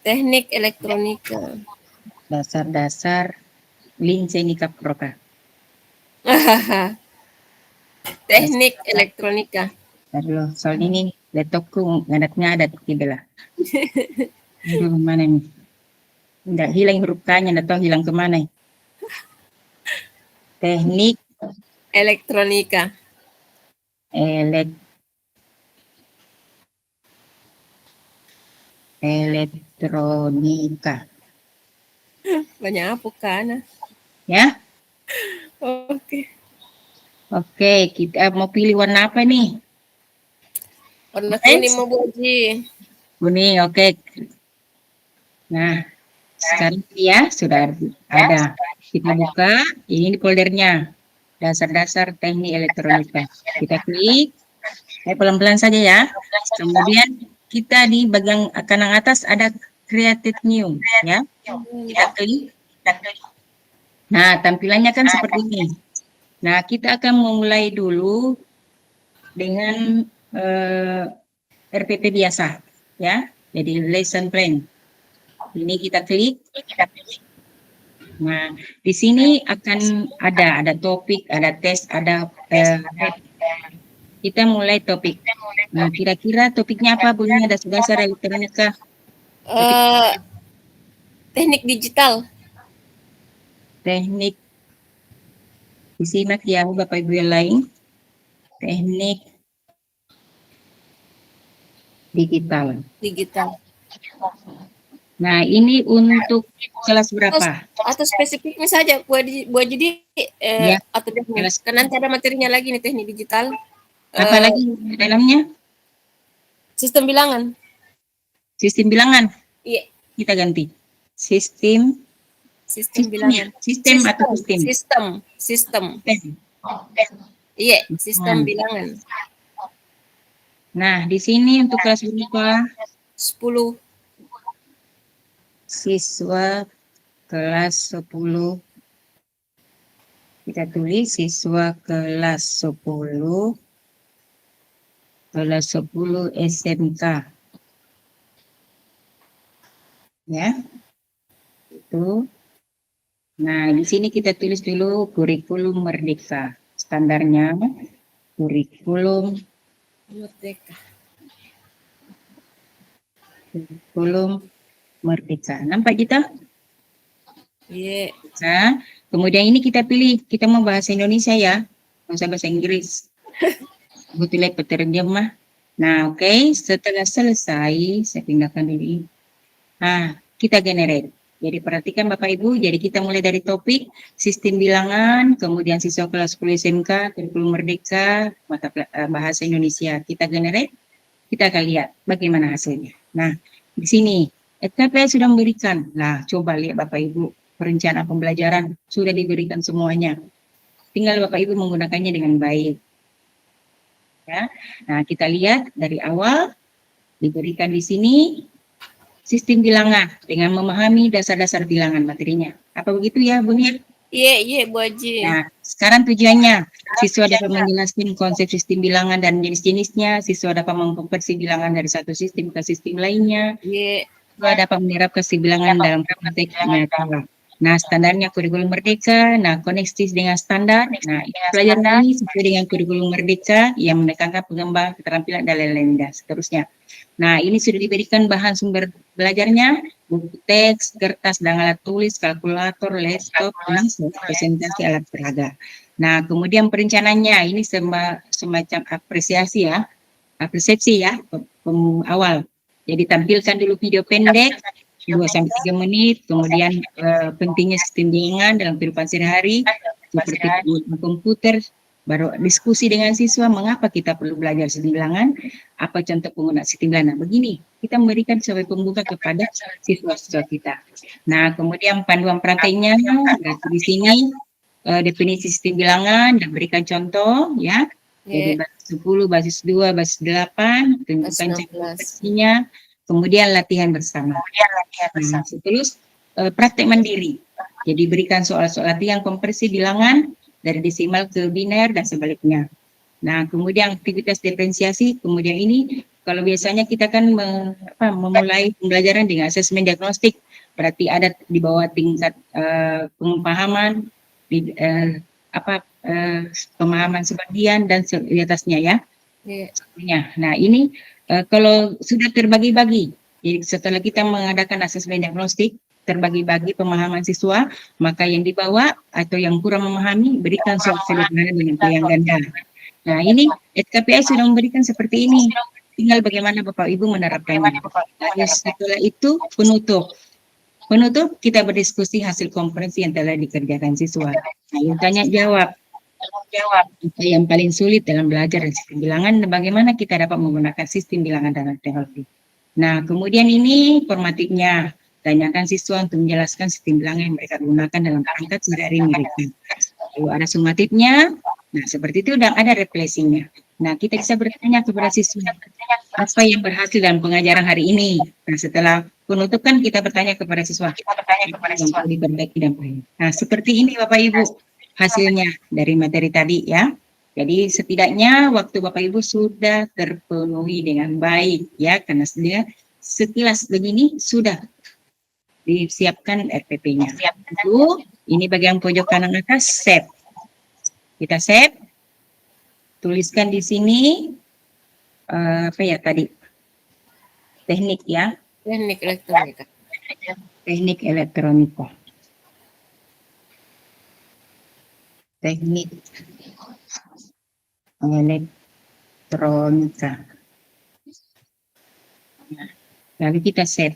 Teknik elektronika. Dasar-dasar Linsenika Proka. Teknik elektronika. Aduh, soal ini laptopku ngadat-ngadat gitu lah. Aduh, mana nih? Nggak hilang huruf K-nya, nggak tahu hilang kemana. Teknik Elektronika. Elektronika. Banyak apa kan? Ya? Oke. Oke, kita mau pilih warna apa nih? Warna kuning mau Bu Haji. Kuning, oke. Nah, sekarang ya sudah ada. Kita buka, ini di foldernya. dasar-dasar teknik elektronika. Kita klik, pelan-pelan saja ya. Kemudian kita di bagian kanan atas ada Creative New, ya. Kita klik. Nah, tampilannya kan seperti ini. Nah, kita akan memulai dulu dengan RPP biasa, ya. Jadi lesson plan. Ini kita klik. Nah, di sini akan ada topik, ada tes, ada kita mulai topik. Nah, kira-kira topiknya apa, Bu? Ada dasar elektronika. Teknik digital. Teknik. Disimak ya, Bapak Ibu yang lain. Teknik digital. Nah, ini untuk kelas berapa? Atau spesifiknya saja buat jadi Ya, atau kan nanti ada materinya lagi nih teknik digital. apa lagi dalamnya? Sistem bilangan. Sistem bilangan. Iya. Kita ganti. Sistem Bilangan. Sistem atau sistem? Sistem. Iya, sistem bilangan. Nah, di sini untuk kelas berapa? 10. Siswa kelas 10. Kita tulis siswa kelas 10. Kelas 10 SMK. Ya. Itu. Nah, di sini kita tulis dulu kurikulum merdeka. Standarnya kurikulum merdeka. Nampak kita? Iya. Nah, kemudian ini kita pilih, kita mau bahasa Indonesia ya, nggak usah bahasa Inggris. Butuh penerjemah. Nah, oke. Setelah selesai, saya pindahkan dulu. Nah, kita generate. Jadi perhatikan Bapak Ibu, jadi kita mulai dari topik sistem bilangan, kemudian siswa kelas 10 SMK, kurikulum merdeka, mata bahasa Indonesia. Kita generate, kita akan lihat bagaimana hasilnya. Nah, di sini SKP sudah memberikan. Nah, coba lihat Bapak Ibu, perencanaan pembelajaran sudah diberikan semuanya. Tinggal Bapak Ibu menggunakannya dengan baik. Ya. Nah, kita lihat dari awal diberikan di sini sistem bilangan dengan memahami dasar-dasar bilangan materinya. Apa begitu ya, Bu Nir? Iya, Bu Haji. Nah, sekarang tujuannya siswa dapat menjelaskan konsep sistem bilangan dan jenis-jenisnya, siswa dapat mengkonversi bilangan dari satu sistem ke sistem lainnya, siswa dapat menerapkan sistem bilangan dalam konteks nyata. Nah, standarnya kurikulum merdeka, nah koneksi dengan standar, nah pelajaran ini sesuai dengan kurikulum merdeka yang menekankan pengembangan keterampilan dan lain-lain dan seterusnya. Nah, ini sudah diberikan bahan sumber belajarnya, buku teks, kertas dan alat tulis, kalkulator, laptop, presentasi alat peraga. Nah, kemudian perencanaannya ini semacam apresiasi ya, awal. Jadi tampilkan dulu video pendek 2-3 menit, kemudian pentingnya sistem bilangan dalam kehidupan sehari-hari seperti komputer, baru diskusi dengan siswa mengapa kita perlu belajar sistem bilangan, apa contoh penggunaan sistem bilangan. Begini, kita memberikan sebagai pembuka kepada siswa-siswa kita. Nah, kemudian panduan prakteknya di sini definisi sistem bilangan dan berikan contoh ya. Jadi basis 10, basis 2, basis 8, tentukan cara operasinya. Kemudian latihan bersama. Nah, terus praktek mandiri. Jadi berikan soal-soal latihan konversi bilangan dari desimal ke biner dan sebaliknya. Nah, kemudian aktivitas diferensiasi. Kemudian ini kalau biasanya kita kan memulai pembelajaran dengan asesmen diagnostik. Berarti ada di bawah tingkat pemahaman, pemahaman sebagian dan di atasnya ya. Nah, ini kalau sudah terbagi-bagi, jadi setelah kita mengadakan asesmen diagnostik, terbagi-bagi pemahaman siswa, maka yang dibawa atau yang kurang memahami, berikan soal sederhana dengan yang ganda. Nah, ini SKPI sudah memberikan seperti ini. Tinggal bagaimana Bapak Ibu menerapkannya. Lalu setelah itu penutup. Penutup kita berdiskusi hasil konferensi yang telah dikerjakan siswa. Nah, yang tanya jawab. Yang paling sulit dalam belajar sistem bilangan, bagaimana kita dapat menggunakan sistem bilangan dalam teknologi. Nah, kemudian ini formatifnya, tanyakan siswa untuk menjelaskan sistem bilangan yang mereka gunakan dalam perangkat sehari-hari mereka. Lalu ada sumatifnya. Nah, seperti itu udah ada replacing-nya. Nah, kita bisa bertanya kepada siswa, apa yang berhasil dalam pengajaran hari ini? Nah, setelah penutup kan kita bertanya kepada siswa, yang perlu diperbaiki dan lain. Nah, seperti ini Bapak Ibu hasilnya dari materi tadi ya. Jadi setidaknya waktu Bapak Ibu sudah terpenuhi dengan baik ya, karena sekilas begini sudah disiapkan RPP-nya. Lalu ini bagian pojok kanan atas save. Kita save, tuliskan di sini apa ya tadi? Teknik ya. Teknik elektronika. Teknik elektronika. Teknik elektronika. Nah, lalu kita save.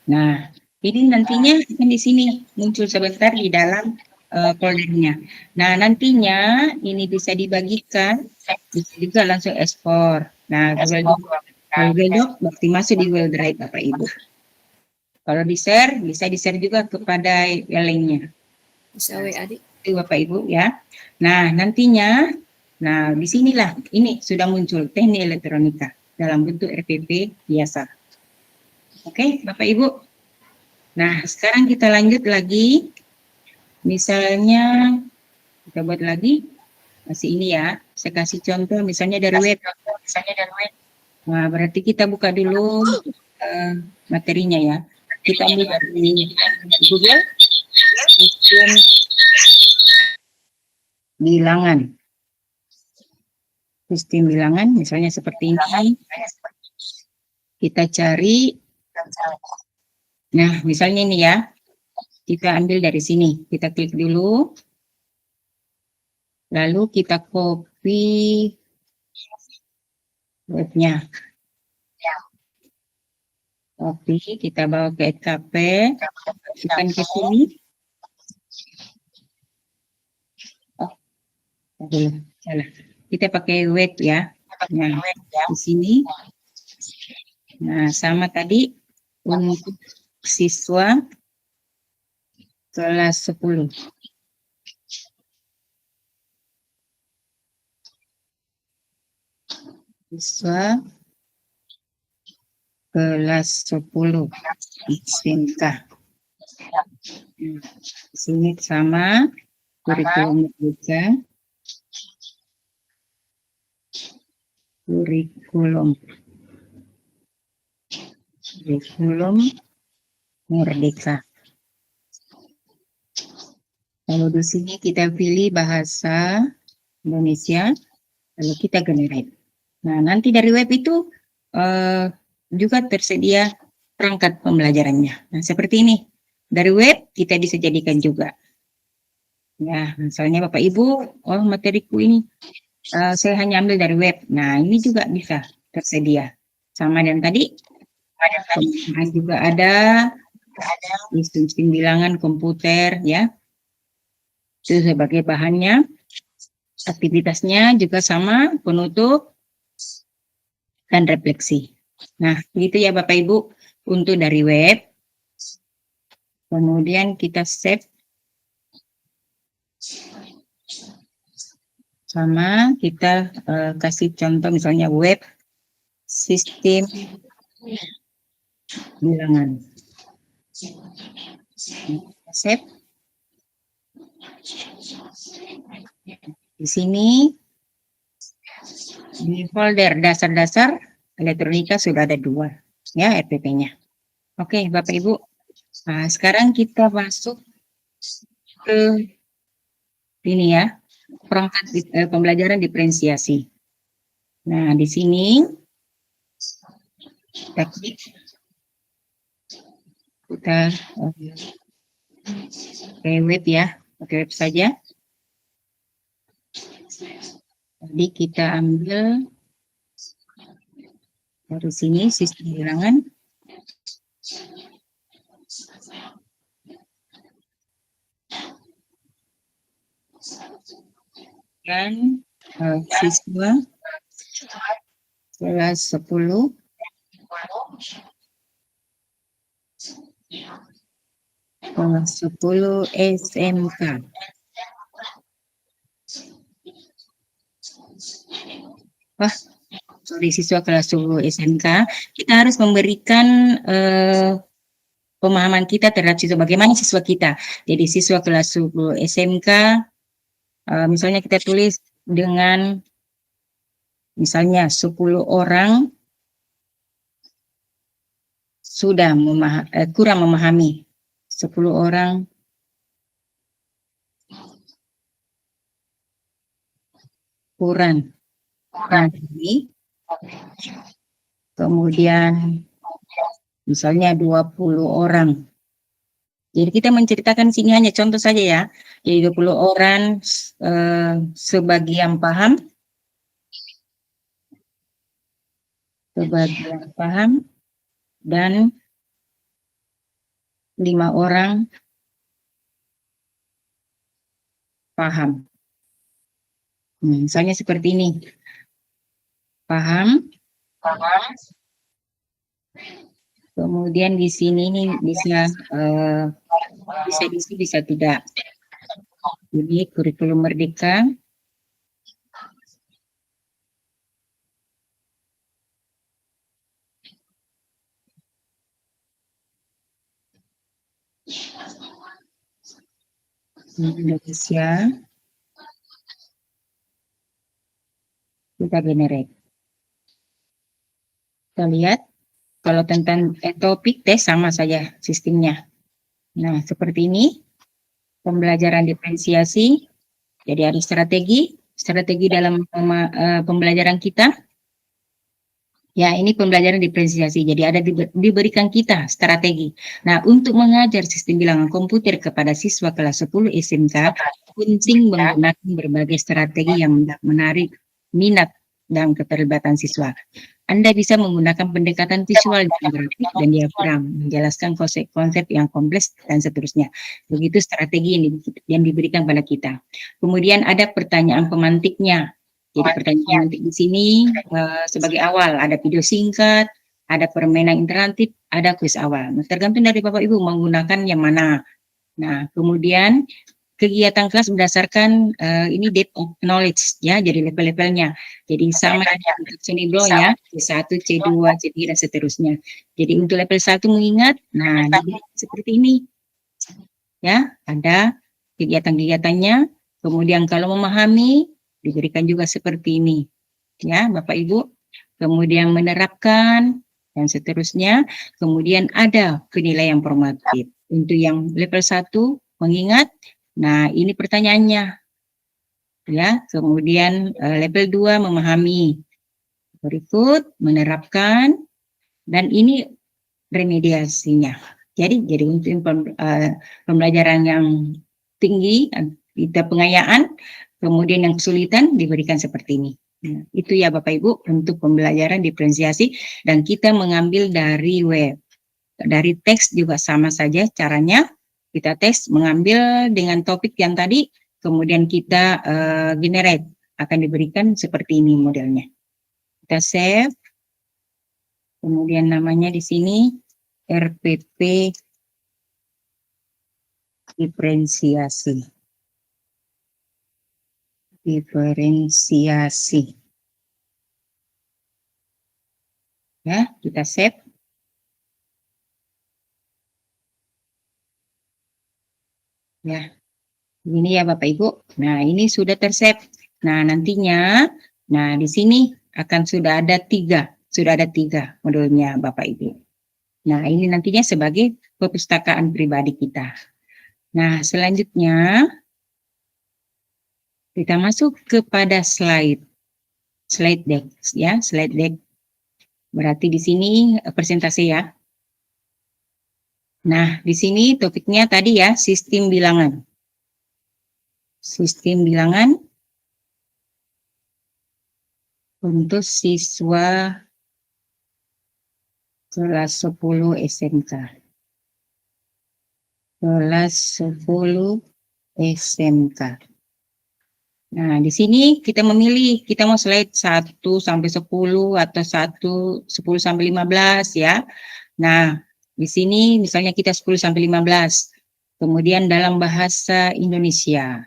Nah, ini nantinya akan di sini muncul sebentar di dalam foldernya. Nah, nantinya ini bisa dibagikan, bisa juga langsung ekspor. Nah, Google Doc berarti masuk di Google Drive Bapak Ibu. Kalau di-share, bisa di-share juga kepada yang lainnya. Bisa WA Adik. Itu Bapak Ibu ya. Nah, nantinya, nah disinilah ini sudah muncul teknik elektronika dalam bentuk RPP biasa. Oke, Bapak Ibu. Nah, sekarang kita lanjut lagi. Misalnya, kita buat lagi. Masih ini ya, saya kasih contoh misalnya dari web. Nah, berarti kita buka dulu materinya ya. Kita ambil dari Google, sistem bilangan. Sistem bilangan, misalnya seperti ini. Kita cari, nah misalnya ini ya, kita ambil dari sini. Kita klik dulu, lalu kita copy webnya. Copy, kita bawa ke SKP, masukkan ke sini. Salah. Kita pakai web ya. Nah, di sini. Nah, sama tadi untuk siswa kelas 10. Siswa kelas 10 SMK. Di sini sama kurikulum juga. Kurikulum Merdeka. Lalu di sini kita pilih bahasa Indonesia, lalu kita generate. Nah, nanti dari web itu juga tersedia perangkat pembelajarannya. Nah, seperti ini. Dari web kita bisa jadikan juga. Ya, misalnya Bapak Ibu, oh materiku ini saya hanya ambil dari web. Nah, ini juga bisa tersedia. Sama dengan tadi, juga ada sistem bilangan komputer ya. Itu sebagai bahannya. Aktivitasnya juga sama, penutup dan refleksi. Nah, gitu ya Bapak Ibu untuk dari web. Kemudian kita save. Sama kita kasih contoh misalnya web sistem bilangan. Save. Di sini di folder dasar-dasar elektronika sudah ada 2 ya RPP-nya. Oke, Bapak Ibu. Nah, sekarang kita masuk ke ini ya. Perangkat pembelajaran diferensiasi. Nah, di sini kita pakai web ya, pakai web saja. Jadi kita ambil dari sini sistem bilangan. Dan siswa kelas 10 kelas 10 SMK. Wah, sorry, siswa kelas 10 SMK, kita harus memberikan pemahaman kita terhadap siswa, bagaimana siswa kita. Jadi siswa kelas 10 SMK, misalnya kita tulis dengan misalnya 10 orang sudah kurang memahami. 10 orang kurang memahami. Kemudian misalnya 20 orang. Jadi kita menceritakan sini hanya contoh saja ya. Jadi 20 orang sebagian paham. Dan 5 orang paham. Misalnya seperti ini. Paham. Kemudian di sini ini bisa diisi, bisa tidak. Ini kurikulum merdeka. Indonesia. Kita generate. Kita lihat kalau tentang topik tes sama saja sistemnya. Nah, seperti ini pembelajaran diferensiasi. Jadi ada strategi dalam pembelajaran kita. Ya, ini pembelajaran diferensiasi. Jadi ada diberikan kita strategi. Nah, untuk mengajar sistem bilangan komputer kepada siswa kelas 10 SMK, penting menggunakan berbagai strategi yang menarik minat dan keterlibatan siswa. Anda bisa menggunakan pendekatan visual dan grafik dan diagram, menjelaskan konsep-konsep yang kompleks dan seterusnya. Begitu strategi yang diberikan pada kita. Kemudian ada pertanyaan pemantiknya. Jadi pertanyaan pemantik di sini sebagai awal ada video singkat, ada permainan interaktif, ada kuis awal. Nah, tergantung dari Bapak Ibu menggunakan yang mana. Nah, kemudian kegiatan kelas berdasarkan ini depth of knowledge ya, jadi level-levelnya. Jadi sama seni ya, C1, C2, C3 dan seterusnya. Jadi untuk level 1 mengingat, nah ini seperti ini. Ya, ada kegiatan-kegiatannya. Kemudian kalau memahami diberikan juga seperti ini. Ya, Bapak Ibu. Kemudian menerapkan dan seterusnya. Kemudian ada penilaian formatif. Untuk yang level 1 mengingat. Nah, ini pertanyaannya. Ya, kemudian level 2 memahami. Berikut menerapkan dan ini remediasinya. Jadi untuk pembelajaran yang tinggi, kita pengayaan, kemudian yang kesulitan diberikan seperti ini. Nah, itu ya Bapak Ibu untuk pembelajaran diferensiasi dan kita mengambil dari web. Dari teks juga sama saja caranya. Kita tes mengambil dengan topik yang tadi, kemudian kita generate, akan diberikan seperti ini modelnya. Kita save, kemudian namanya di sini RPP diferensiasi. Ya, kita save. Ya, ini ya Bapak Ibu. Nah, ini sudah tersave. Nah, nantinya, nah di sini akan sudah ada tiga modulnya Bapak Ibu. Nah, ini nantinya sebagai perpustakaan pribadi kita. Nah, selanjutnya kita masuk kepada slide deck ya, slide deck. Berarti di sini presentasi ya. Nah, di sini topiknya tadi ya, sistem bilangan. Sistem bilangan untuk siswa kelas 10 SMK. Kelas 10 SMK. Nah, di sini kita memilih, kita mau slide 1 sampai 10 atau 10 sampai 15 ya. Nah, di sini misalnya kita 10 sampai 15. kemudian dalam bahasa Indonesia.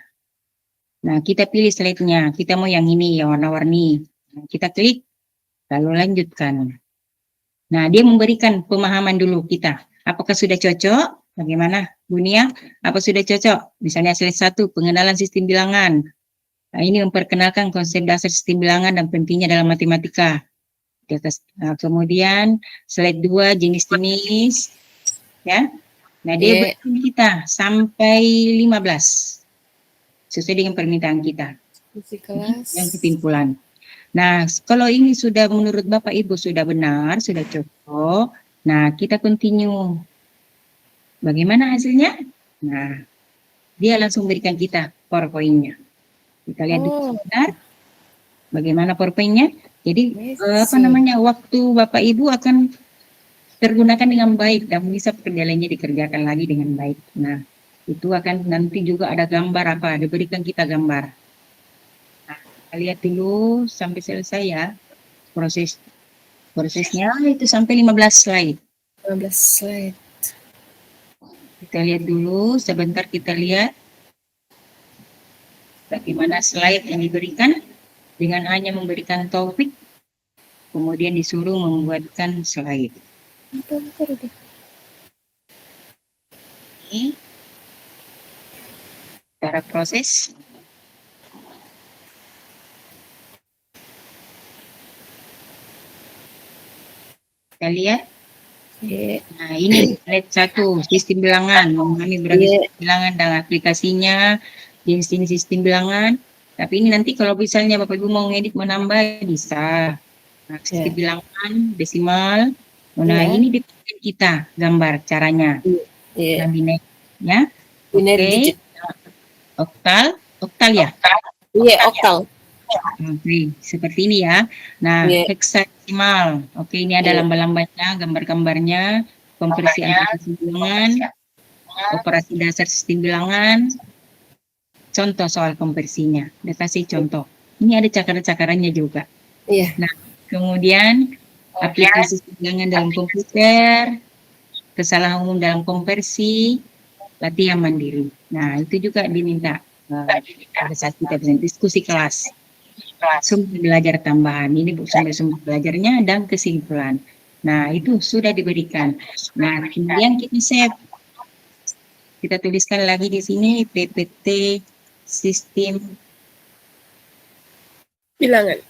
Nah, kita pilih slide-nya. Kita mau yang ini, yang warna-warni. Nah, kita klik, lalu lanjutkan. Nah, dia memberikan pemahaman dulu kita. Apakah sudah cocok? Bagaimana, Bu Nia? Apa sudah cocok? Misalnya slide 1, pengenalan sistem bilangan. Nah, ini memperkenalkan konsep dasar sistem bilangan dan pentingnya dalam matematika. Di atas. Nah, kemudian slide 2, jenis-jenis. Ya. Nah, dia berikan kita sampai 15. Sesuai dengan permintaan kita. Yang kesimpulan. Nah, kalau ini sudah menurut Bapak Ibu sudah benar, sudah cocok. Nah, kita continue. Bagaimana hasilnya? Nah, dia langsung berikan kita PowerPoint-nya. Kita lihat dulu sebentar. Bagaimana PowerPoint-nya? Jadi, waktu Bapak Ibu akan tergunakan dengan baik dan bisa pekerjaannya dikerjakan lagi dengan baik. Nah, itu akan nanti juga ada gambar apa, diberikan kita gambar. Nah, kita lihat dulu sampai selesai ya. Prosesnya itu sampai 15 slide. 15 slide. Kita lihat dulu, sebentar kita lihat bagaimana slide yang diberikan dengan hanya memberikan topik, kemudian disuruh membuatkan slide. Ini cara proses. Kita lihat. Nah, ini slide 1, sistem bilangan, memahami berbagai sistem bilangan dan aplikasinya, jenis-jenis sistem bilangan. Tapi ini nanti kalau misalnya Bapak Ibu mau ngedit, menambah, bisa. Nah, sistem bilangan, desimal. Nah, ini diberikan kita gambar caranya. Nah, binario, ya. Oke. Oktal ya? Iya, oktal. Oke, seperti ini ya. Nah, hexadesimal. Oke, ini ada lambang-lambangnya, gambar-gambarnya, konversi antar sistem bilangan, operasi dasar sistem bilangan, contoh soal konversinya. Udah kasih contoh. Ini ada cakaran-cakarannya juga. Nah, kemudian aplikasi bilangan dalam komputer, kesalahan umum dalam konversi, latihan mandiri. Nah, itu juga diminta pada saat kita diskusi kelas. Sumber belajar tambahan, ini sumber belajarnya dan kesimpulan. Nah, itu sudah diberikan. Nah, kemudian kita save. Kita tuliskan lagi di sini PPT sistem bilangan.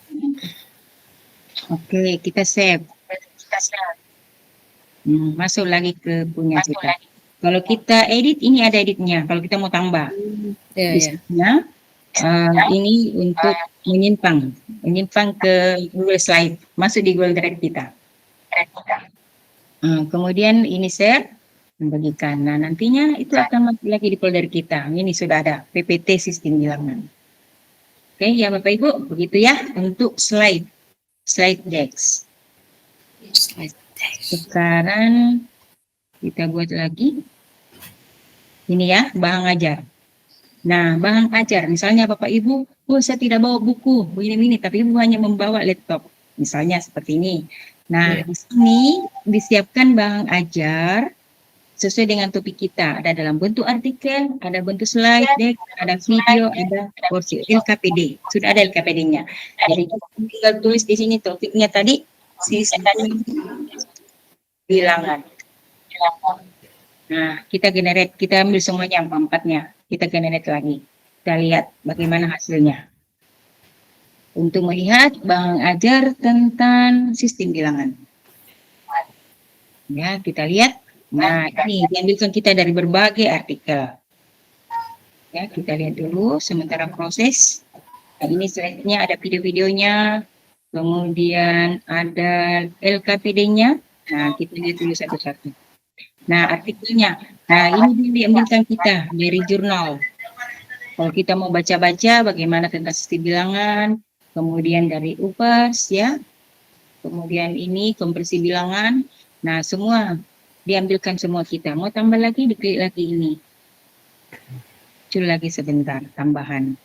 Oke, kita save. Masuk lagi ke punya kita. Kalau kita edit, ini ada editnya. Kalau kita mau tambah, misalnya ini untuk menyimpang ke Google Slide, masuk di Google Drive kita. Kemudian ini share, membagikan. Nah, nantinya itu akan masuk lagi di folder kita. Ini sudah ada PPT sistem bilangan. Oke, ya Bapak Ibu, begitu ya untuk slide decks. Sekarang kita buat lagi. Ini ya, bahan ajar. Nah, bahan ajar, misalnya Bapak Ibu, saya tidak bawa buku, begini-begini, tapi Ibu hanya membawa laptop. Misalnya seperti ini. Nah, di sini disiapkan bahan ajar sesuai dengan topik kita. Ada dalam bentuk artikel, ada bentuk slide deck, ada video, ada porsi LKPD. Sudah ada LKPD-nya. Jadi kita tinggal tulis di sini topiknya tadi, sistem bilangan. Nah, kita generate, kita ambil semuanya yang empatnya. Kita generate lagi. Kita lihat bagaimana hasilnya. Untuk melihat bahan ajar tentang sistem bilangan. Ya, kita lihat. Nah, ini diambilkan kita dari berbagai artikel. Ya, kita lihat dulu sementara proses. Nah, ini slide-nya ada video-videonya. Kemudian ada LKPD-nya. Nah, kita lihat dulu satu-satu. Nah, artikelnya. Nah, ini diambilkan kita dari jurnal. Kalau kita mau baca-baca bagaimana tentang sistem bilangan, kemudian dari UPAS, ya. Kemudian ini konversi bilangan. Nah, semua diambilkan semua kita. Mau tambah lagi, diklik lagi ini. Muncul lagi sebentar, tambahan.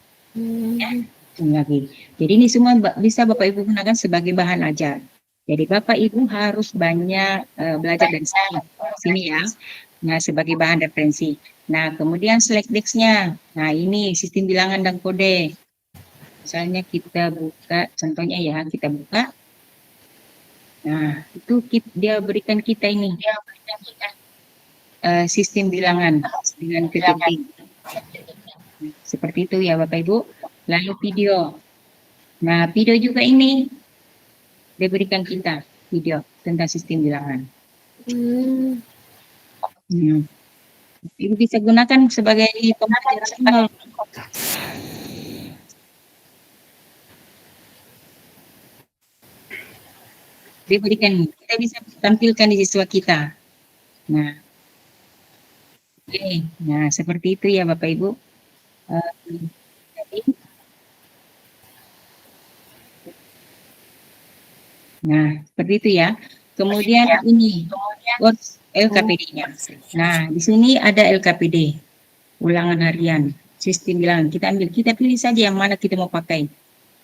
Ya, lagi. Jadi ini semua bisa Bapak Ibu gunakan sebagai bahan ajar. Jadi Bapak Ibu harus banyak belajar dari sini ya. Nah, sebagai bahan referensi. Nah, kemudian select text-nya. Nah, ini sistem bilangan dan kode. Misalnya kita buka, contohnya ya, kita buka. Nah, itu dia berikan kita ini. Sistem bilangan dengan ketik. Seperti itu ya Bapak Ibu. Lalu video. Nah, video juga ini dia berikan kita video tentang sistem bilangan. Ibu bisa gunakan sebagai pembelajaran. Diberikan, kita bisa tampilkan di siswa kita. Nah, oke. Nah seperti itu ya Bapak Ibu. Nah, seperti itu ya. Kemudian ini LKPD-nya. Nah, di sini ada LKPD, ulangan harian, sistem bilangan. Kita pilih saja yang mana kita mau pakai.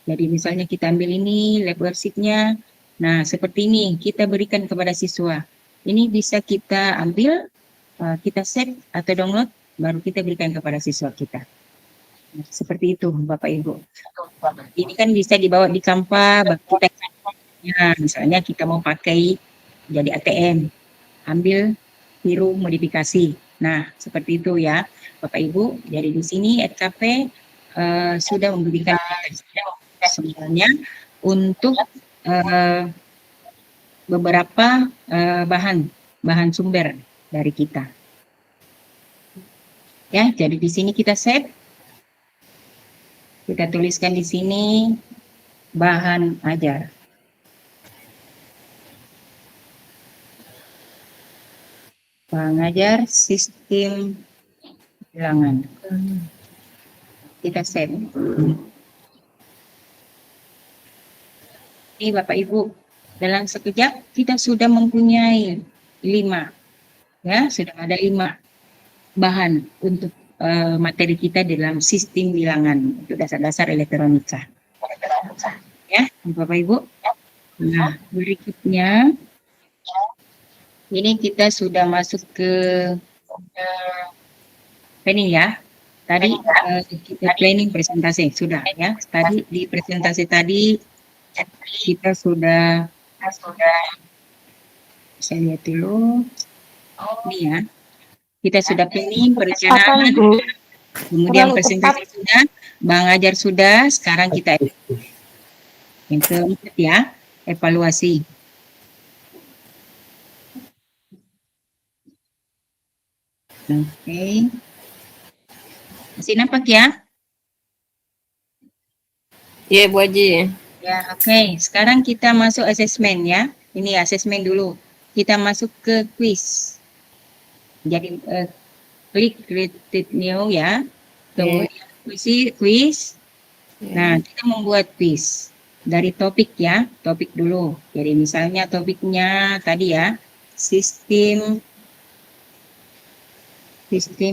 Jadi misalnya kita ambil ini lab worksheet-nya. Nah, seperti ini kita berikan kepada siswa. Ini bisa kita ambil, kita save atau download, baru kita berikan kepada siswa kita. Nah, seperti itu Bapak Ibu. Ini kan bisa dibawa di Canva, kita ya, misalnya kita mau pakai jadi ATM, ambil tiru modifikasi. Nah, seperti itu ya, Bapak Ibu. Jadi di sini RKP sudah memberikan semuanya untuk beberapa bahan sumber dari kita. Ya, jadi di sini kita save. Kita tuliskan di sini bahan ajar. Pengajar sistem bilangan. Kita save. Ini Bapak Ibu, dalam sekejap kita sudah mempunyai 5. Ya, sudah ada 5 bahan untuk materi kita dalam sistem bilangan untuk dasar-dasar elektronika. Ya, Bapak Ibu. Nah, berikutnya ini kita sudah masuk ke planning ya. Tadi kita planning presentasi sudah ya. Tadi di presentasi tadi kita sudah saya lihat dulu. Ini ya. Kita sudah planning perencanaan. Kemudian presentasi sudah, Bang Ajar sudah, sekarang kita yang keempat ya, evaluasi. Oke. Masih nampak ya? Iya, Bu Haji. Ya, oke. Sekarang kita masuk asesmen ya. Ini asesmen dulu. Kita masuk ke quiz. Jadi klik create new ya. Kemudian quiz. Nah, kita membuat quiz dari topik ya. Topik dulu. Jadi misalnya topiknya tadi ya, sistem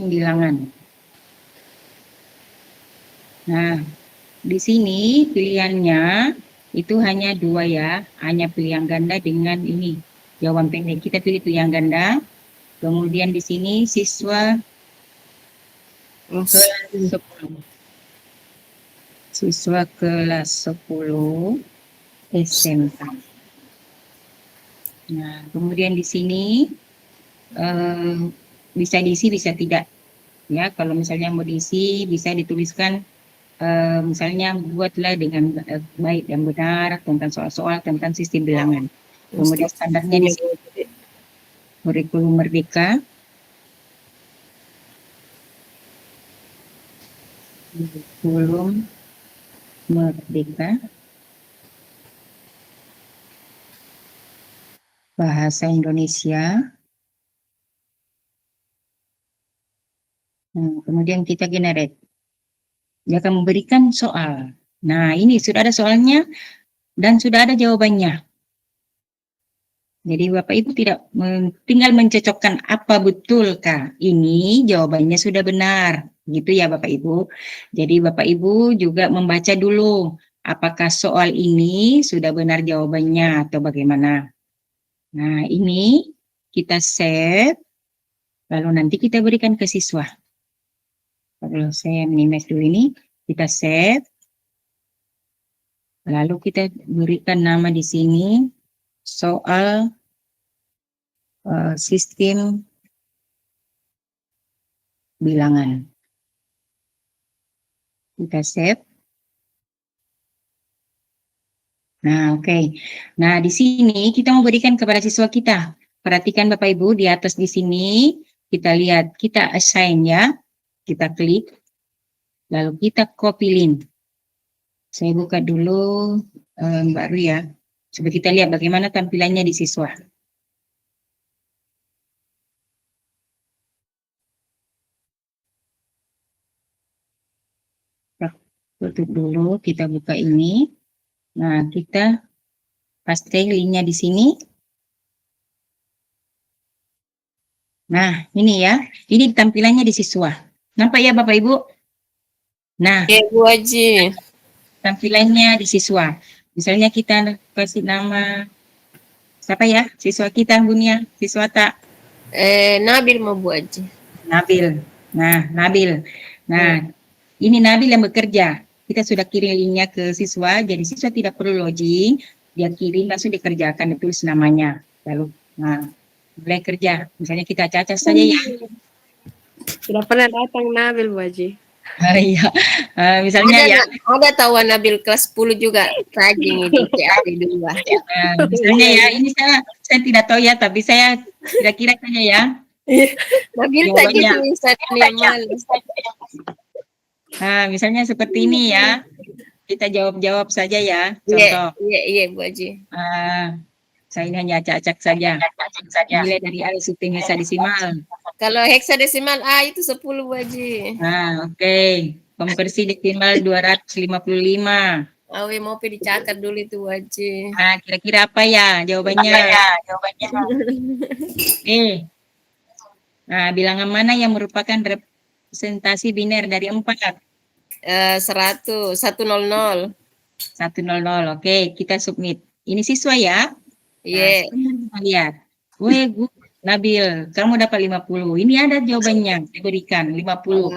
bilangan. Nah, di sini pilihannya itu hanya 2 ya, hanya pilihan ganda dengan ini jawaban pendek. Kita pilih pilihan ganda. Kemudian di sini siswa kelas 10. Siswa kelas 10 SMK. Nah, kemudian di sini bisa diisi, bisa tidak. Ya, kalau misalnya mau diisi, bisa dituliskan misalnya buatlah dengan baik dan benar tentang soal-soal tentang sistem bilangan. Kemudian standarnya di sini kurikulum merdeka. Kurikulum merdeka. Bahasa Indonesia. Nah, kemudian kita generate. Dia akan memberikan soal. Nah, ini sudah ada soalnya dan sudah ada jawabannya. Jadi Bapak Ibu tinggal mencocokkan apa betulkah ini jawabannya sudah benar. Gitu ya Bapak Ibu. Jadi Bapak Ibu juga membaca dulu apakah soal ini sudah benar jawabannya atau bagaimana. Nah, ini kita save lalu nanti kita berikan ke siswa. Kalau saya minimize dulu ini, kita save. Lalu kita berikan nama di sini soal sistem bilangan. Kita save. Nah, oke. Nah, di sini kita mau berikan kepada siswa kita. Perhatikan Bapak Ibu di atas di sini, kita lihat, kita assign ya. Kita klik, lalu kita copy link. Saya buka dulu Mbak Ria. Coba kita lihat bagaimana tampilannya di siswa. Tutup dulu, kita buka ini. Nah, kita paste linknya di sini. Nah, ini ya. Ini tampilannya di siswa. Nampak ya Bapak Ibu? Nah, Bu Haji. tampilannya di siswa. Misalnya kita kasih nama siapa ya? Siswa kita Bunia, siswa tak? Nabil mau Bu Haji. Nabil. Nah, Nabil. Nah, ini Nabil yang bekerja. Kita sudah kirim linknya ke siswa, jadi siswa tidak perlu login, dia kirim langsung dikerjakan, ditulis namanya. Lalu, nah, mulai kerja. Misalnya kita cacas saja ya. Tidak pernah datang Nabil Bu Haji. Iya, misalnya ya. Ada tahu Nabil kelas 10 juga rajin itu CAD 2. Misalnya ya, ini saya tidak tahu ya, tapi saya kira-kira saja ya. Nabil tak gitu misalnya malas. Nah, misalnya seperti ini ya. Kita jawab-jawab saja ya. Contoh. Iya Bu Haji. Saya ini hanya acak-acak saja. Nilai dari A sistem heksadesimal. Kalau heksadesimal A itu 10 Bu Haji. Nah, oke. Konversi desimal 255. Awe mau dicatat dulu itu Bu Haji. Nah, kira-kira apa ya jawabannya? Nah, bilangan mana yang merupakan representasi biner dari 4? 100. 100. 100. Oke, kita submit. Ini siswa ya. Iya. Nah, kita lihat. Weh, Nabil, kamu dapat 50. Ini ada jawabannya, saya berikan 50.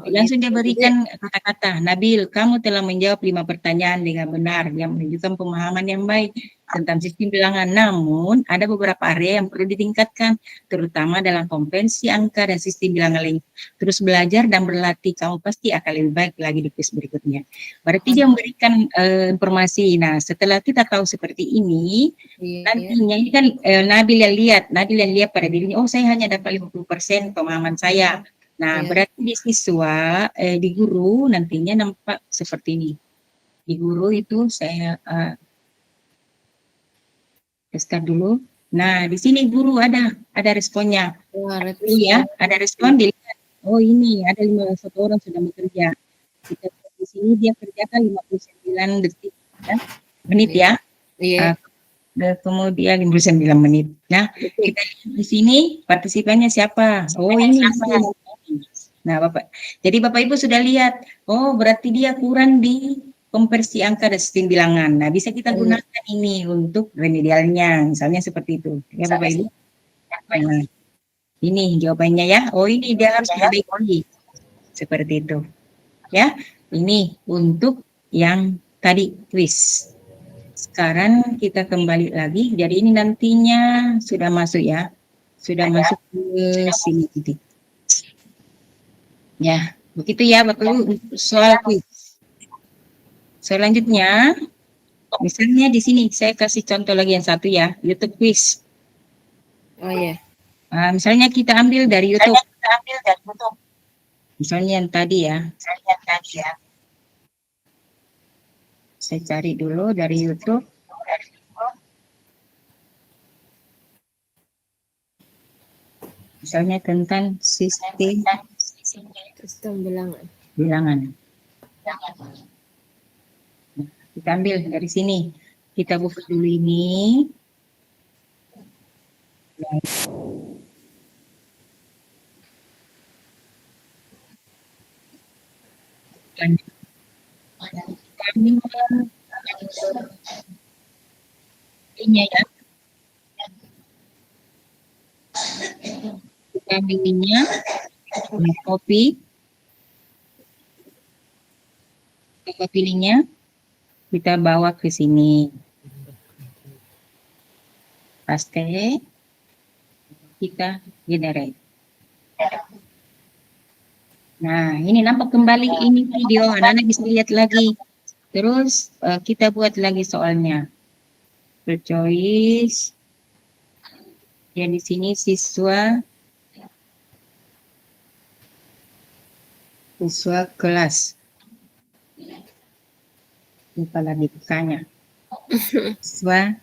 Langsung dia berikan kata-kata, Nabil, kamu telah menjawab 5 pertanyaan dengan benar, yang menunjukkan pemahaman yang baik tentang sistem bilangan. Namun, ada beberapa area yang perlu ditingkatkan, terutama dalam komprehensi angka dan sistem bilangan lain. Terus belajar dan berlatih, kamu pasti akan lebih baik lagi di quiz berikutnya. Berarti dia memberikan informasi. Nah, setelah kita tahu seperti ini, nantinya ini kan Nabil yang lihat pada dirinya, oh saya hanya dapat 50% pemahaman saya. Nah, berarti di siswa, di guru nantinya nampak seperti ini. Di guru itu saya start dulu. Nah, di sini guru ada responnya. Ya, ada respon dilihat. Oh ini ada 51 orang sudah bekerja. Kita di sini dia kerjakan 59 detik ya, menit ya. Iya. Kemudian 59 menit. Nah, kita lihat di sini partisipannya siapa? Oh, ini. Nah, jadi Bapak Ibu sudah lihat. Oh, berarti dia kurang di konversi angka dan sistem bilangan. Nah, bisa kita gunakan ini untuk remedialnya. Misalnya seperti itu. Ya, Bapak Ibu. Nah, ini jawabannya ya. Oh, ini dia harus diperbaiki. Seperti itu. Ya, ini untuk yang tadi quiz. Sekarang kita kembali lagi. Jadi ini nantinya sudah masuk ya. Sudah masuk ke sini titik. Ya, begitu ya Bapak Ibu soal quiz. Selanjutnya, misalnya di sini saya kasih contoh lagi yang satu ya, YouTube quiz. Oh iya. Nah, misalnya kita ambil dari YouTube. Misalnya yang tadi ya. Saya cari dulu dari YouTube. Misalnya tentang sistem bilangan. Kita ambil dari sini. Kita buka dulu ini. Ini ya. Kita ambil linknya, copy. Kita pilihnya, kita bawa ke sini. Paste, kita generate. Nah, ini nampak kembali ini video, anak-anak bisa lihat lagi. Terus kita buat lagi soalnya. Choice. Ya di sini siswa kelas. Lupa lagi bukannya. Siswa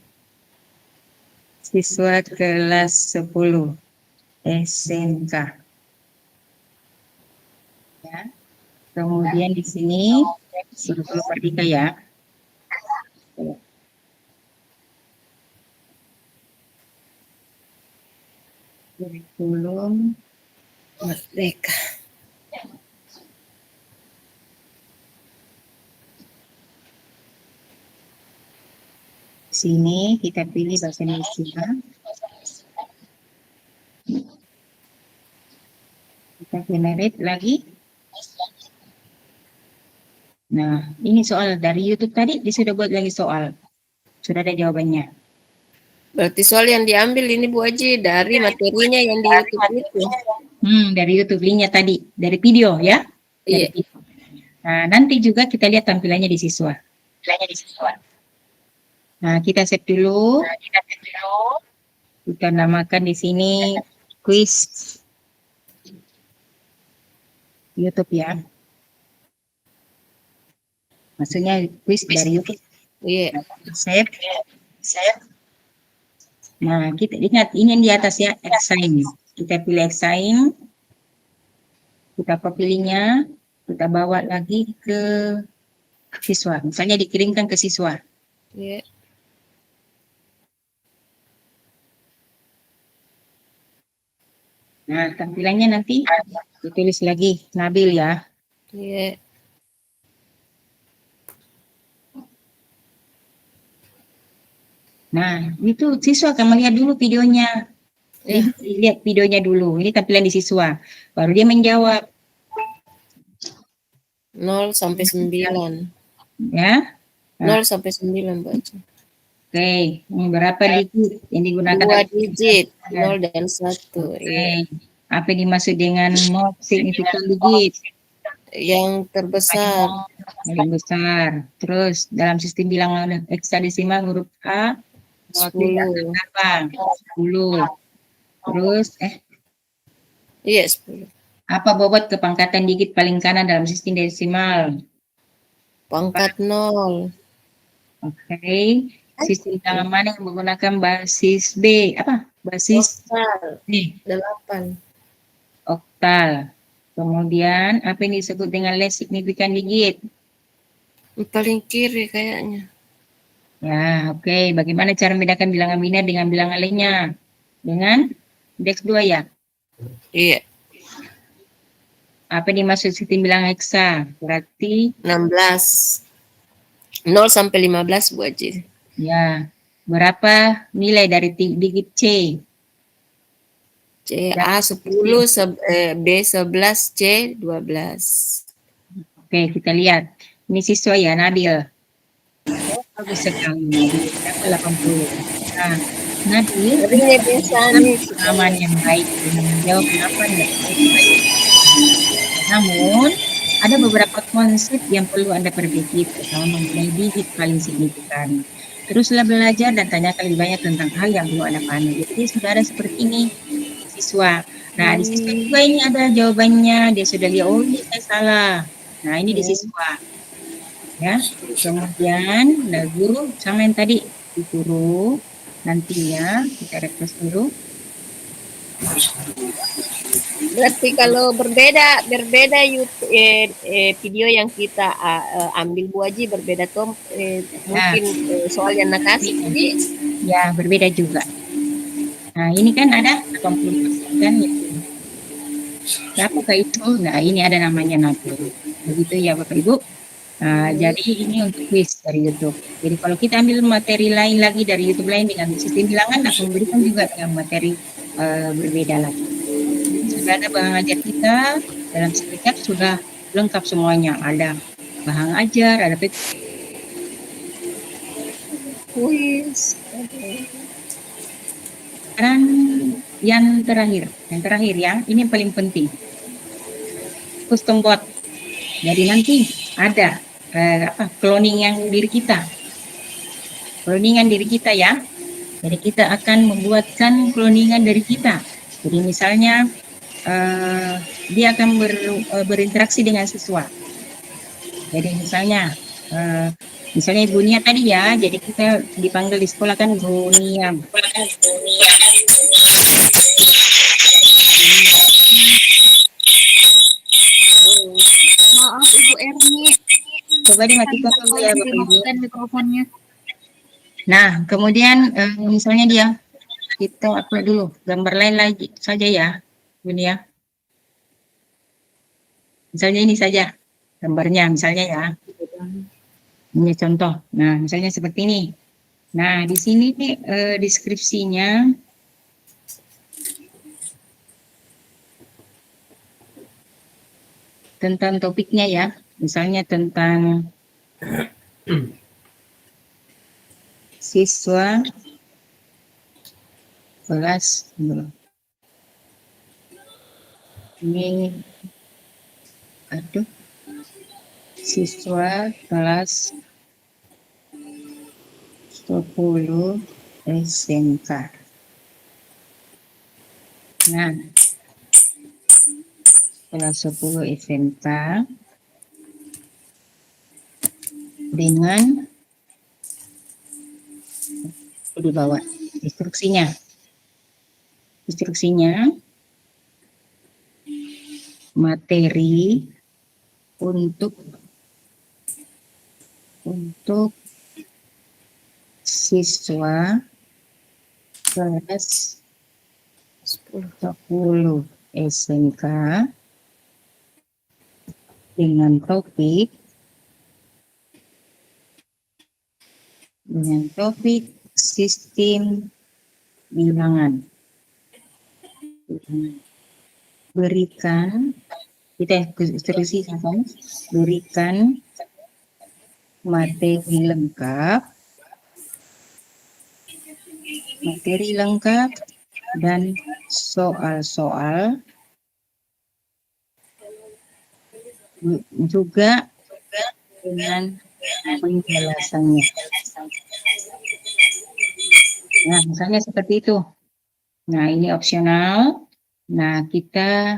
kelas 10 SMK. Ya. Kemudian di sini suruh Merdeka ya. Kurikulum Merdeka. Sini kita pilih bahasa Indonesia. Kita generate lagi. Nah, ini soal dari YouTube tadi, dia sudah buat lagi soal. Sudah ada jawabannya. Berarti soal yang diambil ini Bu Haji dari materinya yang di YouTube itu. Dari YouTube linknya tadi, dari video ya. Dari Iya. video. Nah, nanti juga kita lihat tampilannya di siswa. Nah, kita save dulu. Kita namakan di sini quiz YouTube ya. Maksudnya quiz dari YouTube. Iya. Save. Nah, kita ingat ini yang di atas ya, assign. Kita pilih assign. Kita copy linknya, kita bawa lagi ke siswa. Misalnya dikirimkan ke siswa. Iya. Nah, tampilannya nanti ditulis lagi Nabil ya. Iya. Nah, itu siswa akan melihat dulu videonya. Lihat videonya dulu. Ini tampilan di siswa. Baru dia menjawab. 0 sampai 9. Ya. 0 sampai 9 Bu Haji. Oke. Ini berapa digit yang digunakan? 2 digit. 0 dan 1. Oke. Apa yang dimaksud dengan most significant digit? Yang terbesar. Paling besar. Terus dalam sistem bilangan heksadesimal huruf A 10. apa? 10. Terus Iya, 10. apa bobot kepangkatan digit paling kanan dalam sistem desimal? Pangkat 0. Oke. Sistem bilangan mana yang menggunakan basis B? Apa? Basis B. 8. Oktal. Kemudian apa yang disebut dengan less significant digit? Paling kiri kayaknya. Ya, oke. Bagaimana cara membedakan bilangan biner dengan bilangan lainnya? Dengan indeks 2 ya? Iya. Apa yang dimaksud sistem bilangan heksa? Berarti 16. 0 sampai 15 Bu Haji. ya, berapa nilai dari digit C? C A 10, B 11, C 12. Oke, kita lihat. Ini siswa ya, Nabil. Bagus sekali. Dapat 80. Nah, Nabil, Ini biasa nih. pengalaman yang baik dengan menjawab 8 dan 9. Namun, ada beberapa konsep yang perlu Anda perbaiki, terutama mengenai digit paling signifikan. Teruslah belajar dan tanyakan lebih banyak tentang hal yang perlu Anda pahami. Jadi, sudah ada seperti ini, siswa. Nah, di siswa juga ini ada jawabannya. Dia sudah lihat, oh ini saya salah. Nah, ini di siswa. Ya, kemudian guru sama yang tadi di guru. Nantinya kita refresh dulu. Berarti kalau berbeda YouTube, video yang kita ambil Bu Haji berbeda tuh mungkin soal yang nak kasih jadi ya berbeda juga. Nah ini kan ada 80% kan ya. Apakah itu? Nah ini ada namanya Nabil. Begitu ya Bapak Ibu. Nah, jadi ini untuk quiz dari YouTube. Jadi kalau kita ambil materi lain lagi dari YouTube lain dengan sistem bilangan akan memberikan juga dengan materi berbeda lagi. Sudah ada pengajar kita dalam Serikap sudah lengkap semuanya, ada bahan ajar, ada Kuis. sekarang yang terakhir ya, ini yang paling penting. Custom bot. Jadi nanti ada cloningan diri kita. Cloningan diri kita ya. Jadi kita akan membuatkan cloningan dari kita. Jadi misalnya dia akan berinteraksi dengan siswa. Jadi misalnya Ibu Nia tadi ya, jadi kita dipanggil di sekolah kan Bu Nia. Maaf Ibu Erni, Coba dimatikan dulu ya Bapak Ibu. dimatikan mikrofonnya. Nah, kemudian misalnya dia, kita upload dulu gambar lain lagi saja ya, Bu Nia. Misalnya ini saja gambarnya, misalnya ya. Ini contoh. Nah, misalnya seperti ini. Nah, di sini deskripsinya tentang topiknya ya. Misalnya tentang siswa kelas ini siswa kelas 10 SMK. Nah, kelas 10 SMK dengan di bawah instruksinya. Materi untuk siswa kelas 10 SMK dengan topik sistem bilangan. Berikan materi lengkap dan soal-soal juga dengan penjelasannya. Nah, misalnya seperti itu. Nah, ini opsional. Nah, kita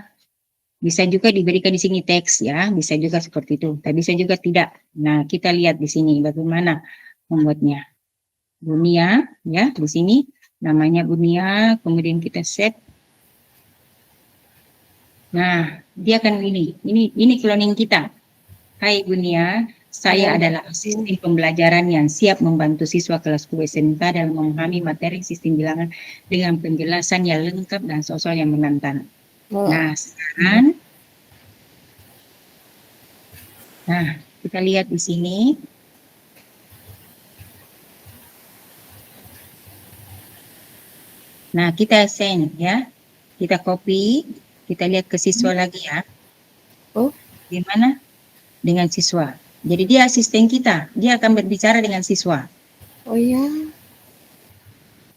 bisa juga diberikan di sini teks ya, bisa juga seperti itu. Tapi bisa juga tidak. Nah, kita lihat di sini bagaimana membuatnya. Bunia ya, di sini namanya Bunia, kemudian kita set. Nah, dia akan ini cloning kita. Hai Bunia, saya adalah asisten pembelajaran yang siap membantu siswa kelas 10 SMK dalam memahami materi sistem bilangan dengan penjelasan yang lengkap dan soal yang menantang. Nah, sekarang kita lihat di sini. Nah, kita send ya. Kita copy, kita lihat ke siswa lagi ya. Gimana? Dengan siswa. Jadi dia asisten kita, dia akan berbicara dengan siswa. Oh ya.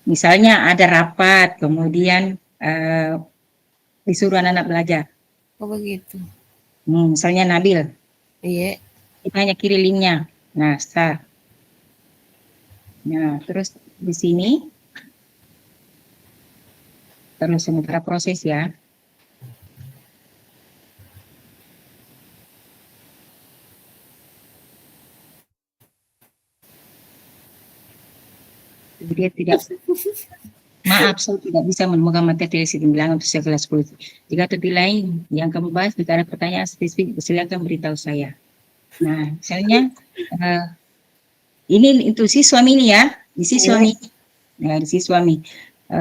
Misalnya ada rapat, kemudian disuruh anak-anak belajar. Oh begitu. Misalnya Nabil. Iya. Kita hanya kiri linknya. Nah, start. Nah, terus di sini terus sementara proses ya. Dia tidak, maaf, saya tidak bisa menemukan materi sistem bilangan untuk kelas 10. Jika topik lain yang kamu bahas, jika ada pertanyaan spesifik, silakan beritahu saya. Nah, misalnya ini untuk siswa ini ya, di siswa ini. Nah, di siswa ini.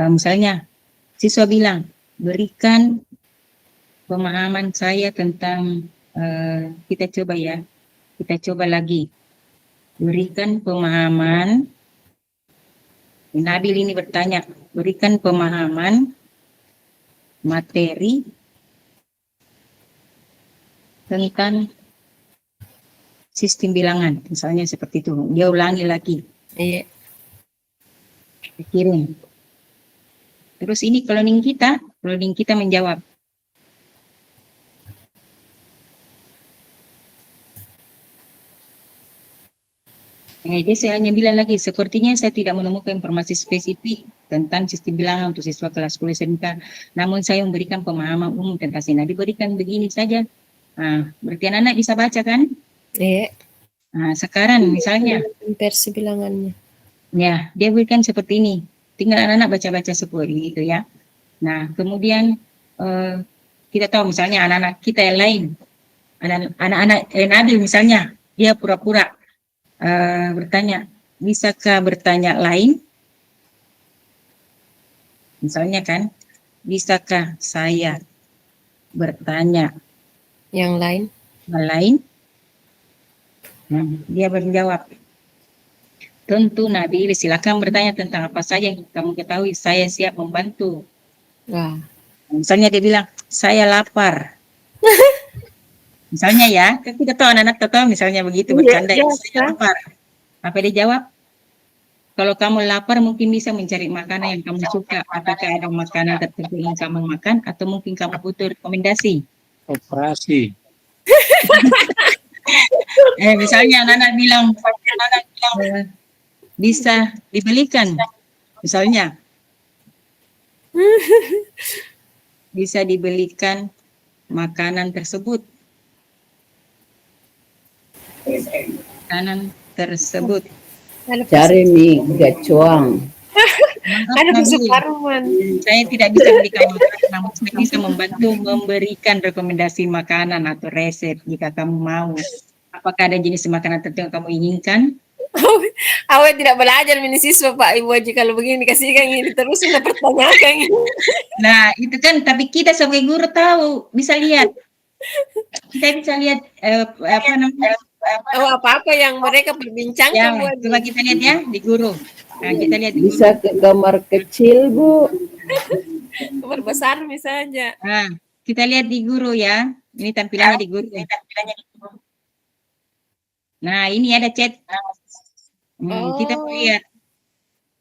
Misalnya, siswa bilang, berikan pemahaman saya tentang, kita coba ya, kita coba lagi. Berikan pemahaman, Nabil ini bertanya, berikan pemahaman materi tentang sistem bilangan, misalnya seperti itu. Dia ulangi lagi, Iya. kirim. Terus ini cloning kita menjawab. Dia saya hanya bilang lagi, sepertinya saya tidak menemukan informasi spesifik tentang sistem bilangan untuk siswa kelas 10 SMK. Namun saya memberikan pemahaman umum tentang sini. Diberikan begini saja. Nah, berarti anak-anak bisa baca kan? Iya. Nah, sekarang misalnya, Versi bilangannya. ya, dia berikan seperti ini. Tinggal anak-anak baca-baca seperti itu ya. Nah, kemudian kita tahu misalnya anak-anak kita yang lain, anak-anak Nabil misalnya, dia pura-pura bertanya, bisakah bertanya lain? Misalnya kan, bisakah saya bertanya Yang lain? yang lain? Nah, dia menjawab, tentu Nabil, silakan bertanya tentang apa saja yang kamu ketahui, saya siap membantu. Wah. Misalnya dia bilang, saya lapar. Misalnya ya, kan kita tahu anak-anak tahu misalnya begitu bercanda, saya lapar. Apa dia jawab? Kalau kamu lapar mungkin bisa mencari makanan yang kamu suka. Apakah ada makanan tertentu yang kamu makan atau mungkin kamu butuh rekomendasi? Operasi. Misalnya anak-anak bilang bisa dibelikan. Misalnya bisa dibelikan makanan tersebut. Makanan tersebut. Cari mie gacuang. Ada keseparuman. Saya tidak bisa berikan makanan, namun saya bisa membantu memberikan rekomendasi makanan atau resep jika kamu mau. Apakah ada jenis makanan tertentu yang kamu inginkan? Awet tidak belajar mini siswa Pak Ibu Haji kalau begini kasihkan ini terus sudah pertanyakan. Nah itu kan, tapi kita sebagai guru tahu, bisa lihat. Kita bisa lihat apa namanya? Apa-apa yang mereka perbincangkan. Ya, coba kita lihat ya di guru. Nah, kita lihat di guru. Bisa ke gambar kecil, Bu. Gambar besar misalnya. Nah, kita lihat di guru ya. Ini tampilannya di guru. Nah, ini ada chat. Kita lihat.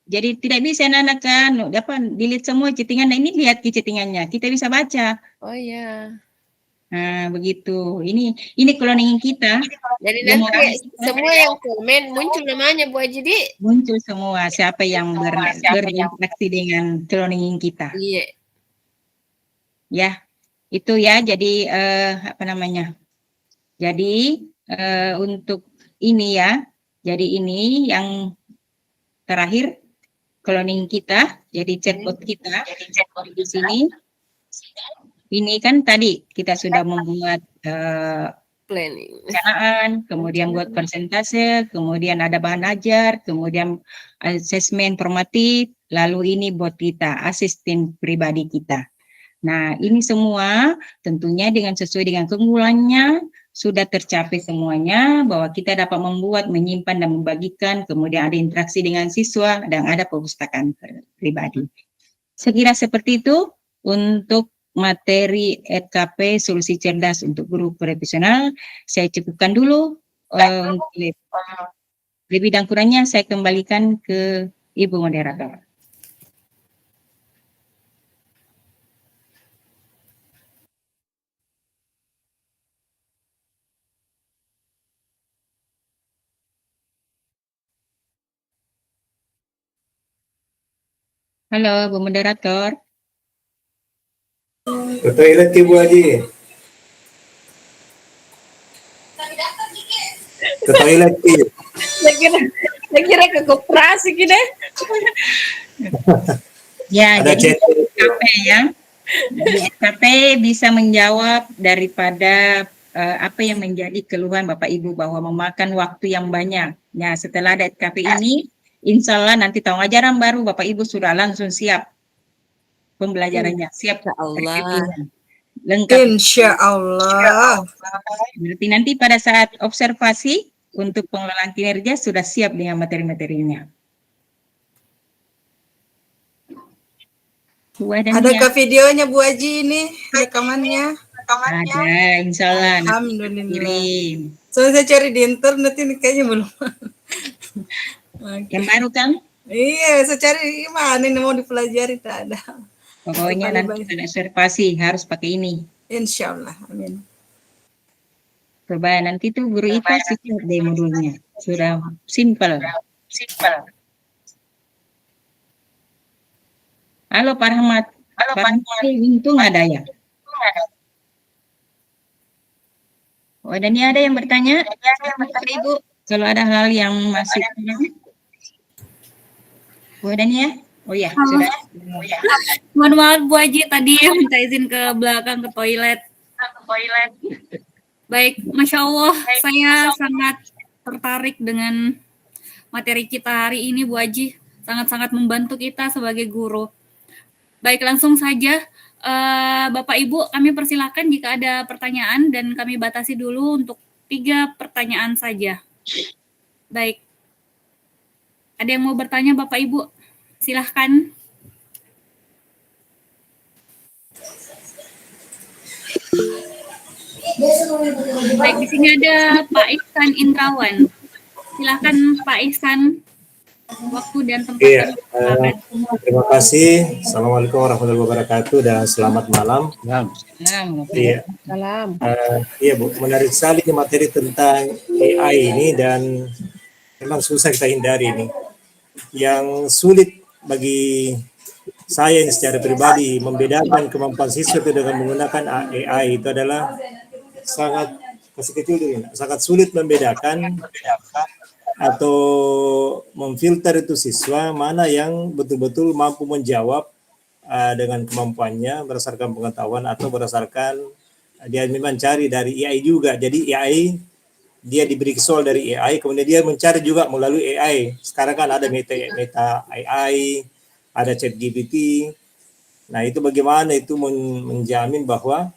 Jadi tidak bisa anak-anak kan dapat delete semua chattingan. Nah, ini lihat ke chattingannya. Kita bisa baca. Oh iya. Nah, begitu. Ini cloning kita. Jadi nanti semua yang komen muncul namanya Bu Haji Di. Muncul semua siapa yang berinteraksi dengan cloning kita. Iya. Ya, itu ya. Jadi apa namanya? Jadi untuk ini ya. Jadi ini yang terakhir cloning kita. Jadi chatbot kita di sini. Ini kan tadi kita sudah membuat planning, perencanaan, kemudian buat persentase, kemudian ada bahan ajar, kemudian asesmen formatif, lalu ini buat kita, asisten pribadi kita. Nah, ini semua tentunya sesuai dengan keunggulannya, sudah tercapai semuanya, bahwa kita dapat membuat, menyimpan, dan membagikan, kemudian ada interaksi dengan siswa, dan ada perpustakaan pribadi. Sekira seperti itu untuk materi RKP Solusi Cerdas untuk Guru Profesional. Saya cukupkan dulu. Lebih dan kurangnya saya kembalikan ke Ibu Moderator. Halo, Bu Moderator. Ke toilet Ibu Haji. Ke toilet Ibu. Saya kira ke koperasi gini. Ya, Ada jadi chat. SKP ya. Di SKP bisa menjawab daripada apa yang menjadi keluhan Bapak Ibu bahwa memakan waktu yang banyak. Nah, setelah ada SKP ini, insya Allah nanti tahun ajaran baru Bapak Ibu sudah langsung siap pembelajarannya, siap Allah. lengkap. Insya Allah. Berarti nanti pada saat observasi untuk pengelolaan kinerja sudah siap dengan materi-materinya. Adakah videonya Bu Haji ini rekamannya? Ada, insya Allah. Alhamdulillah. Kirim. Soalnya saya cari di internet ini kayaknya belum. Oke. Yang baru kan? Iya, saya cari mana ini mau dipelajari, tak ada. Pokoknya nanti reservasi harus pakai ini. Insya Allah, amin. Coba nanti tuh guru itu pasti lihat deh modulnya. Sudah simple. Halo Pak Rahmat. Pak Rahmat, untung ada ya. Oh, dan ini ada yang bertanya? Ibu, kalau ada hal yang masih Bu Dania? Oh ya, sudah. Mohon maaf Bu Haji, tadi minta izin ke belakang ke toilet. Baik, Masya Allah, saya sangat tertarik dengan materi kita hari ini Bu Haji. Sangat-sangat membantu kita sebagai guru. Baik, langsung saja. Bapak Ibu, kami persilakan jika ada pertanyaan dan kami batasi dulu untuk 3 pertanyaan saja. Baik. Ada yang mau bertanya Bapak Ibu? Silahkan. Baik, di sini ada Pak Ihsan Indrawan. Silahkan Pak Ihsan. Waktu dan tempat. Iya, terima kasih. Assalamualaikum warahmatullahi wabarakatuh dan selamat malam. Iya. Salam. Iya Bu, menarik sekali materi tentang AI ini dan memang susah kita hindari ini. Yang sulit bagi saya ini secara pribadi membedakan kemampuan siswa itu dengan menggunakan AI itu adalah sangat sangat sulit membedakan atau memfilter itu siswa mana yang betul-betul mampu menjawab dengan kemampuannya berdasarkan pengetahuan atau berdasarkan dia memang cari dari AI juga. Jadi AI dia diberi soal dari AI, kemudian dia mencari juga melalui AI. Sekarang kan ada Meta AI, ada ChatGPT. Nah itu bagaimana itu menjamin bahwa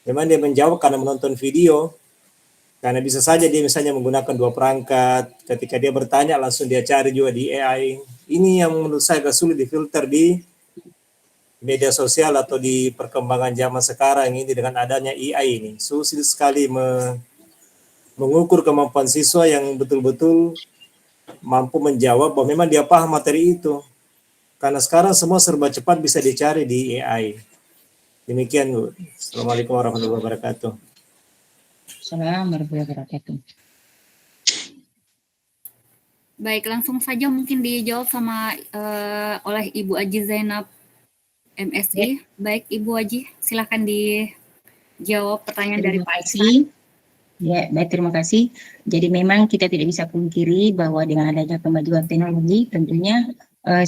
memang dia menjawab karena menonton video. Karena bisa saja dia misalnya menggunakan 2 perangkat, ketika dia bertanya langsung dia cari juga di AI. Ini yang menurut saya agak sulit difilter di media sosial atau di perkembangan zaman sekarang ini dengan adanya AI ini. Sulit sekali mengukur kemampuan siswa yang betul-betul mampu menjawab bahwa memang dia paham materi itu. Karena sekarang semua serba cepat bisa dicari di AI. Demikian Bu. Assalamualaikum warahmatullahi wabarakatuh. Assalamualaikum warahmatullahi wabarakatuh. Baik, langsung saja mungkin dijawab sama oleh Ibu Aji Zainab MSI. Baik, Ibu Aji, silakan dijawab pertanyaan dari Pak Ihsan. Ya, baik, terima kasih. Jadi memang kita tidak bisa pungkiri bahwa dengan adanya kemajuan teknologi, tentunya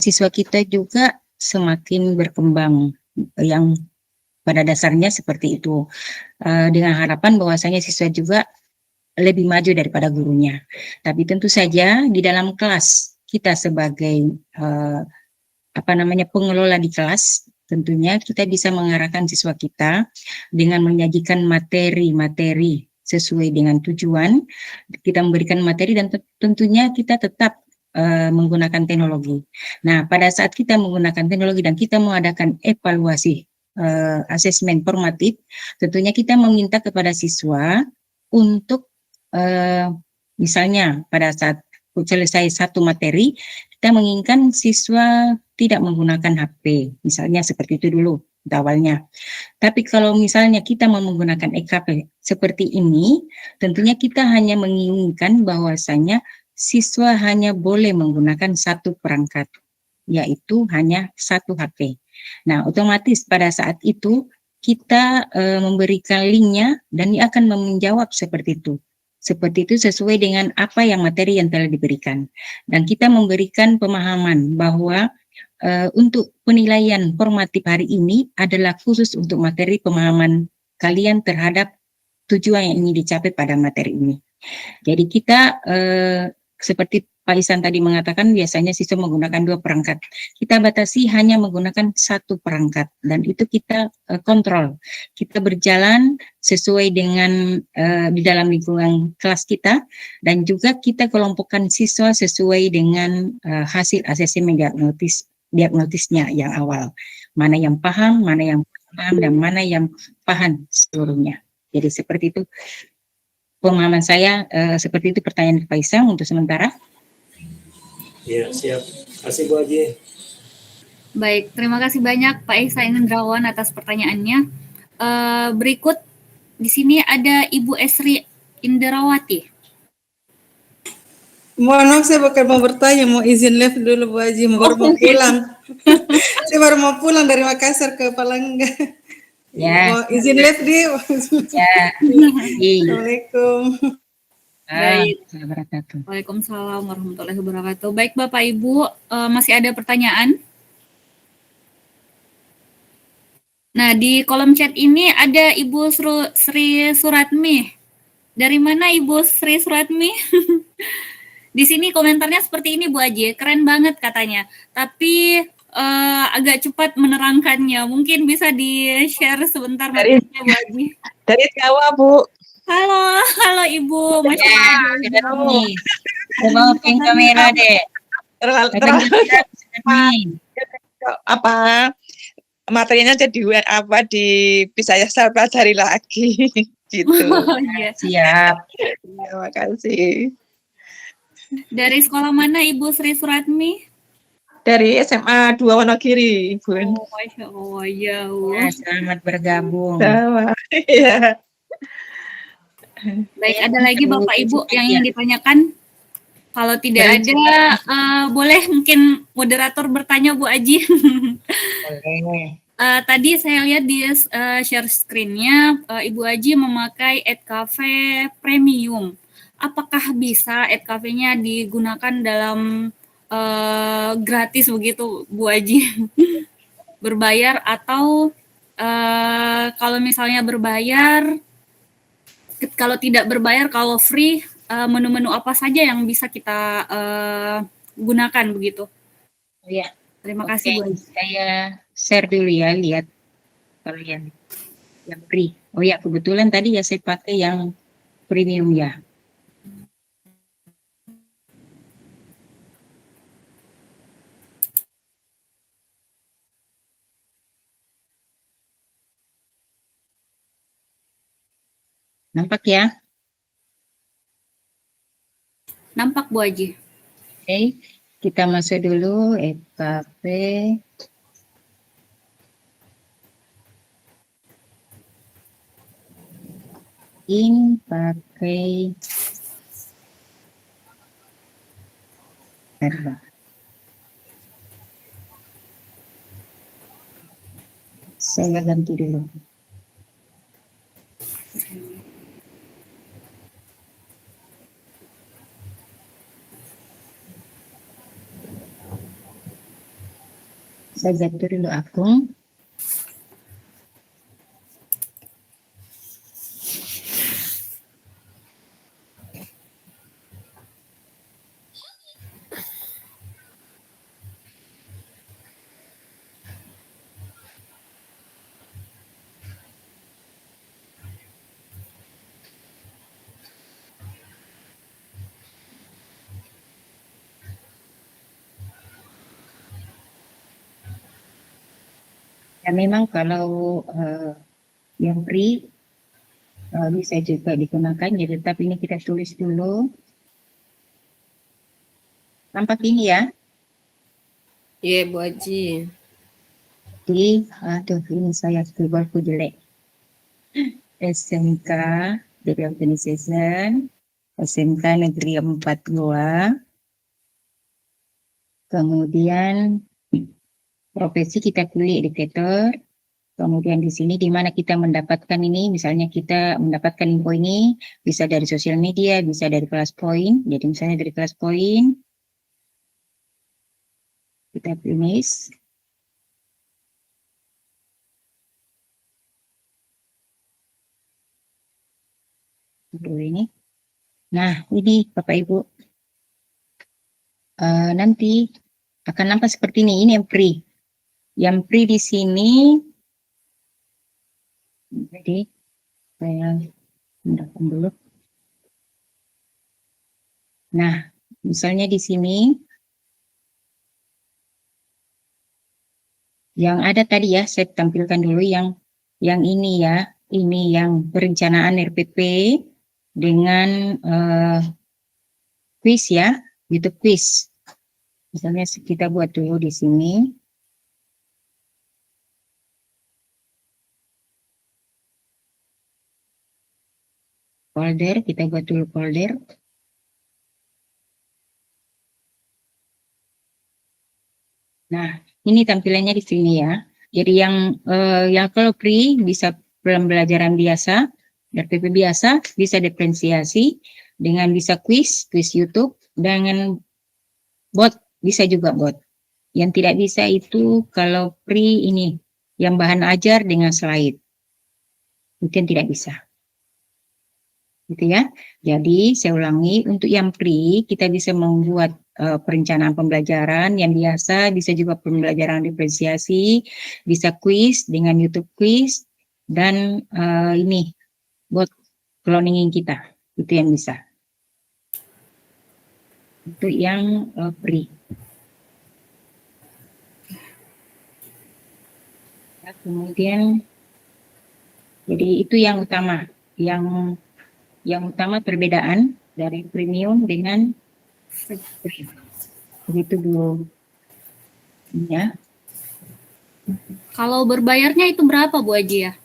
siswa kita juga semakin berkembang, yang pada dasarnya seperti itu. Dengan harapan bahwasanya siswa juga lebih maju daripada gurunya. Tapi tentu saja di dalam kelas kita sebagai pengelola di kelas, tentunya kita bisa mengarahkan siswa kita dengan menyajikan materi-materi sesuai dengan tujuan. Kita memberikan materi dan tentunya kita tetap menggunakan teknologi. Nah, pada saat kita menggunakan teknologi dan kita mengadakan evaluasi asesmen formatif, tentunya kita meminta kepada siswa untuk misalnya pada saat selesai satu materi, kita menginginkan siswa tidak menggunakan HP, misalnya seperti itu dulu awalnya. Tapi kalau misalnya kita mau menggunakan EKP seperti ini, tentunya kita hanya menginginkan bahwasanya siswa hanya boleh menggunakan 1 perangkat, yaitu hanya 1 HP. Nah, otomatis pada saat itu kita memberikan linknya dan dia akan menjawab seperti itu. Seperti itu sesuai dengan apa yang materi yang telah diberikan. Dan kita memberikan pemahaman bahwa untuk penilaian formatif hari ini adalah khusus untuk materi pemahaman kalian terhadap tujuan yang ingin dicapai pada materi ini. Jadi kita seperti Pak Ihsan tadi mengatakan biasanya siswa menggunakan 2 perangkat. Kita batasi hanya menggunakan 1 perangkat dan itu kita kontrol. Kita berjalan sesuai dengan di dalam lingkungan kelas kita dan juga kita kelompokkan siswa sesuai dengan hasil asesmen diagnostisnya yang awal. Mana yang paham, mana yang paham dan mana yang paham seluruhnya. Jadi seperti itu. pemahaman saya seperti itu pertanyaan Pak Isang untuk sementara. Ya, siap. Terima kasih Bu Haji. Baik, terima kasih banyak Pak Esa Indrawan atas pertanyaannya. Berikut di sini ada Ibu Esri Indrawati. Mohon maaf, saya bukan mau bertanya, mau izin live dulu Bu Haji, baru mau pulang. Saya baru mau pulang dari Makassar ke Palangga. Ya. Mau izin live di. Ya. Assalamualaikum. Baik. Waalaikumsalam warahmatullahi wabarakatuh. Baik Bapak Ibu, masih ada pertanyaan? Nah, di kolom chat ini ada Ibu Sri Suratmi. Dari mana Ibu Sri Suratmi? Di sini komentarnya seperti ini Bu Haji, keren banget katanya. Tapi agak cepat menerangkannya. Mungkin bisa di-share sebentar dari Bu Haji. Dari Jawa, Bu. Halo Ibu. Masya Allah. Coba open kamera deh. Apa materinya jadi apa bisa saya pelajari lagi gitu. Iya. Siap. Terima kasih. Dari sekolah mana Ibu Sri Suratmi? Dari SMA 2 Wonogiri, Bun. Oh, Masya Allah, ya Ya, selamat bergabung. Sama. Ya. Baik, ada lagi Bapak Ibu yang ingin ditanyakan? Kalau tidak ada, boleh mungkin moderator bertanya Bu Aji. Tadi saya lihat di share screen-nya Ibu Aji memakai @cafe premium. Apakah bisa @cafe-nya digunakan dalam gratis begitu Bu Aji? Berbayar atau kalau misalnya berbayar, kalau tidak berbayar, kalau free, menu-menu apa saja yang bisa kita gunakan begitu? Ya. Terima kasih Bu Aji. Saya share dulu ya, lihat kalau yang free. Oh ya, kebetulan tadi ya saya pakai yang premium ya. Nampak ya? Nampak Bu Aji. Oke, kita masuk dulu cafe. In pakai Erba. Saya ganti dulu. Saya ganti dulu akun. Ya memang kalau yang free bisa juga digunakan, ya tetap ini kita tulis dulu. Nampak ini ya? Iya Bu Haji. Jadi, aduh ini saya keyboardku jelek. SMK dari Organization, SMK Negeri 4 Goa. Kemudian profesi kita pilih educator. Kemudian di sini di mana kita mendapatkan ini, misalnya kita mendapatkan info ini bisa dari sosial media, bisa dari kelas poin. Jadi misalnya dari kelas poin, kita finish. Dulu ini. Nah, ini Bapak Ibu. Nanti akan nampak seperti ini. Ini yang free. Yang free di sini. Jadi saya mendapatkan dulu. Nah, misalnya di sini yang ada tadi ya, saya tampilkan dulu yang ini ya. Ini yang perencanaan RPP. dengan quiz ya, YouTube quiz. Misalnya kita buat dulu di sini. Folder, kita buat dulu folder. Nah, ini tampilannya di sini ya. Jadi yang kalau free bisa pembelajaran biasa, RPP biasa, bisa diferensiasi dengan bisa quiz YouTube, dengan bot, bisa juga bot. Yang tidak bisa itu kalau free ini, yang bahan ajar dengan slide. Mungkin tidak bisa. Gitu ya. Jadi saya ulangi, untuk yang free kita bisa membuat perencanaan pembelajaran yang biasa, bisa juga pembelajaran diferensiasi, bisa quiz dengan YouTube quiz, dan ini buat cloningin kita, itu yang bisa. Itu yang free. Ya, kemudian, jadi itu yang utama, yang utama perbedaan dari premium dengan free. Begitu dulu. Ya. Kalau berbayarnya itu berapa Bu Aji ya?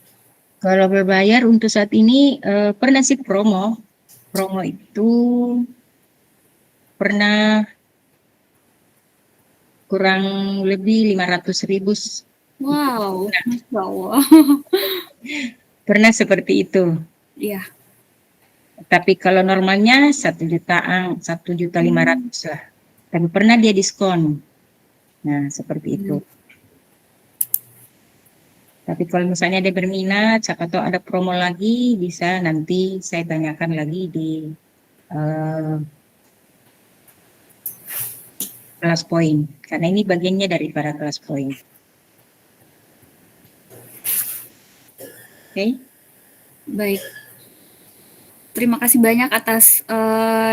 Kalau berbayar untuk saat ini pernah sih promo. Promo itu pernah kurang lebih 500.000. Wow, Masya Allah. Pernah seperti itu. Iya. Tapi kalau normalnya 1.500.000 lah. Tapi pernah dia diskon. Nah, seperti itu. Tapi kalau misalnya ada berminat, siapa tahu ada promo lagi, bisa nanti saya tanyakan lagi di kelas poin. Karena ini bagiannya daripada kelas poin. Oke. Baik. Terima kasih banyak atas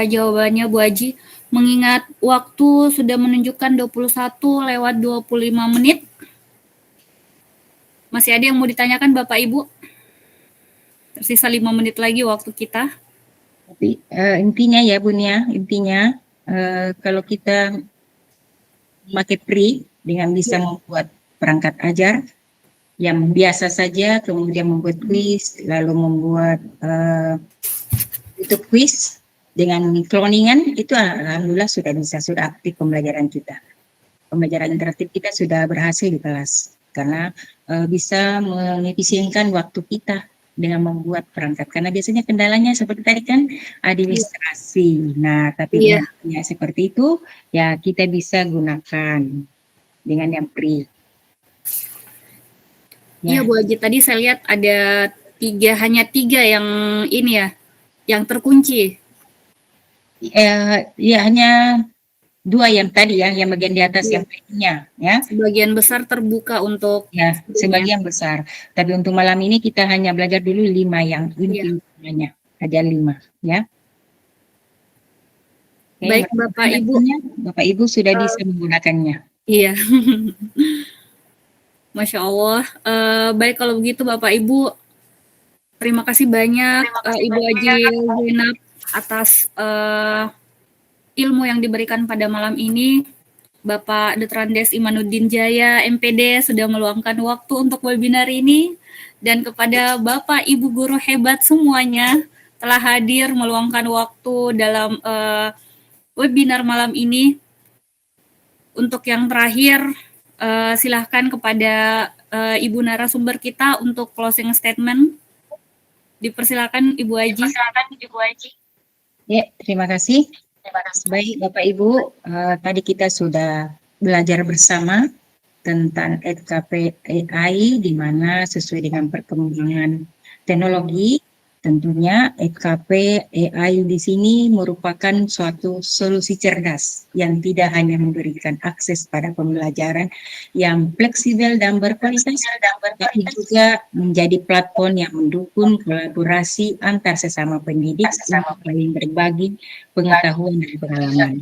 jawabannya Bu Aji. Mengingat waktu sudah menunjukkan 21:25 menit. Masih ada yang mau ditanyakan Bapak Ibu? Tersisa 5 menit lagi waktu kita. Tapi intinya ya Bun ya, intinya kalau kita memakai free dengan bisa membuat perangkat ajar yang biasa saja, kemudian membuat quiz, lalu membuat YouTube quiz dengan cloningan, itu alhamdulillah sudah bisa, sudah aktif pembelajaran kita. Pembelajaran interaktif kita sudah berhasil di kelas karena bisa mengefisienkan waktu kita dengan membuat perangkat. Karena biasanya kendalanya seperti tadi kan administrasi. Nah, tapi dengan seperti itu ya kita bisa gunakan dengan yang free. Iya Bu Aji, tadi saya lihat ada hanya tiga yang ini ya, yang terkunci. Ya hanya 2 yang tadi ya, yang bagian di atas yang lainnya ya. Sebagian besar terbuka untuk ya, sebagian besar. Tapi untuk malam ini kita hanya belajar dulu 5 yang intinya, aja 5 ya. Oke, baik Bapak Ibu. Bapak Ibu sudah bisa menggunakannya. Iya. Masya Allah. Baik kalau begitu Bapak Ibu, terima kasih banyak Ibu Aji Zainab atas ilmu yang diberikan pada malam ini. Bapak Detrandes Imanuddin Jaya, MPD, sudah meluangkan waktu untuk webinar ini. Dan kepada Bapak Ibu guru hebat semuanya telah hadir meluangkan waktu dalam webinar malam ini. Untuk yang terakhir, silahkan kepada Ibu narasumber kita untuk closing statement. Dipersilakan Ibu Aji. Ya, terima kasih. Baik Bapak Ibu, tadi kita sudah belajar bersama tentang EdKP AI, di mana sesuai dengan perkembangan teknologi, tentunya EdKP AI di sini merupakan suatu solusi cerdas yang tidak hanya memberikan akses pada pembelajaran yang fleksibel dan berkualitas, tapi juga menjadi platform yang mendukung kolaborasi antar sesama pendidik untuk saling berbagi pengetahuan dan pengalaman.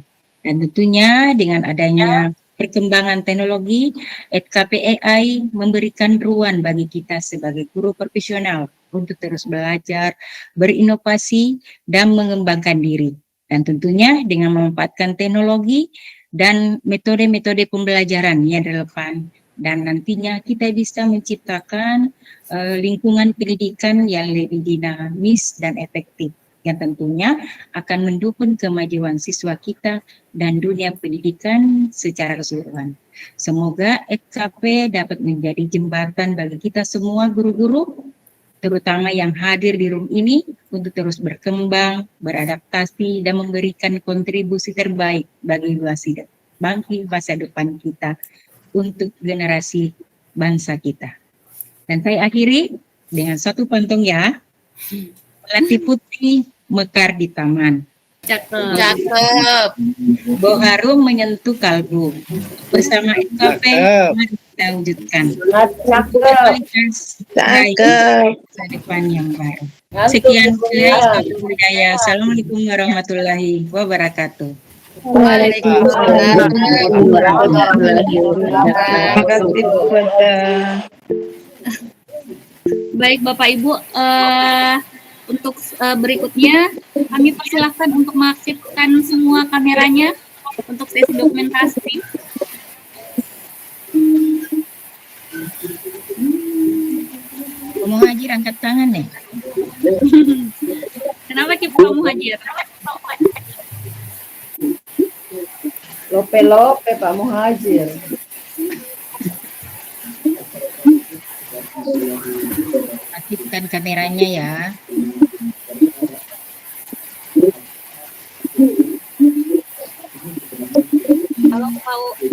Dan tentunya dengan adanya perkembangan teknologi, EdKP AI memberikan ruang bagi kita sebagai guru profesional untuk terus belajar, berinovasi, dan mengembangkan diri. Dan tentunya dengan memanfaatkan teknologi dan metode-metode pembelajaran yang relevan. Dan nantinya kita bisa menciptakan lingkungan pendidikan yang lebih dinamis dan efektif, yang tentunya akan mendukung kemajuan siswa kita dan dunia pendidikan secara keseluruhan. Semoga FKP dapat menjadi jembatan bagi kita semua guru-guru, terutama yang hadir di room ini, untuk terus berkembang, beradaptasi, dan memberikan kontribusi terbaik bagi masa depan kita untuk generasi bangsa kita. Dan saya akhiri dengan satu pantun ya. Melati putih mekar di taman. Cakep. Bau harum menyentuh kalbu. Bersama FKP mari kita wujudkan kualitas baik masa depan yang baru. Sekian budaya. Assalamualaikum warahmatullahi wabarakatuh. Waalaikumsalam warahmatullahi wabarakatuh. Baik Bapak Ibu, untuk berikutnya kami persilahkan untuk mengaktifkan semua kameranya untuk sesi dokumentasi. Pak Muhajir angkat tangan nih. Kenapa Pak Muhajir? Lope-lope Pak Muhajir. Aktifkan kameranya ya. Halo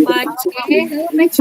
Pak C, halo Pak C.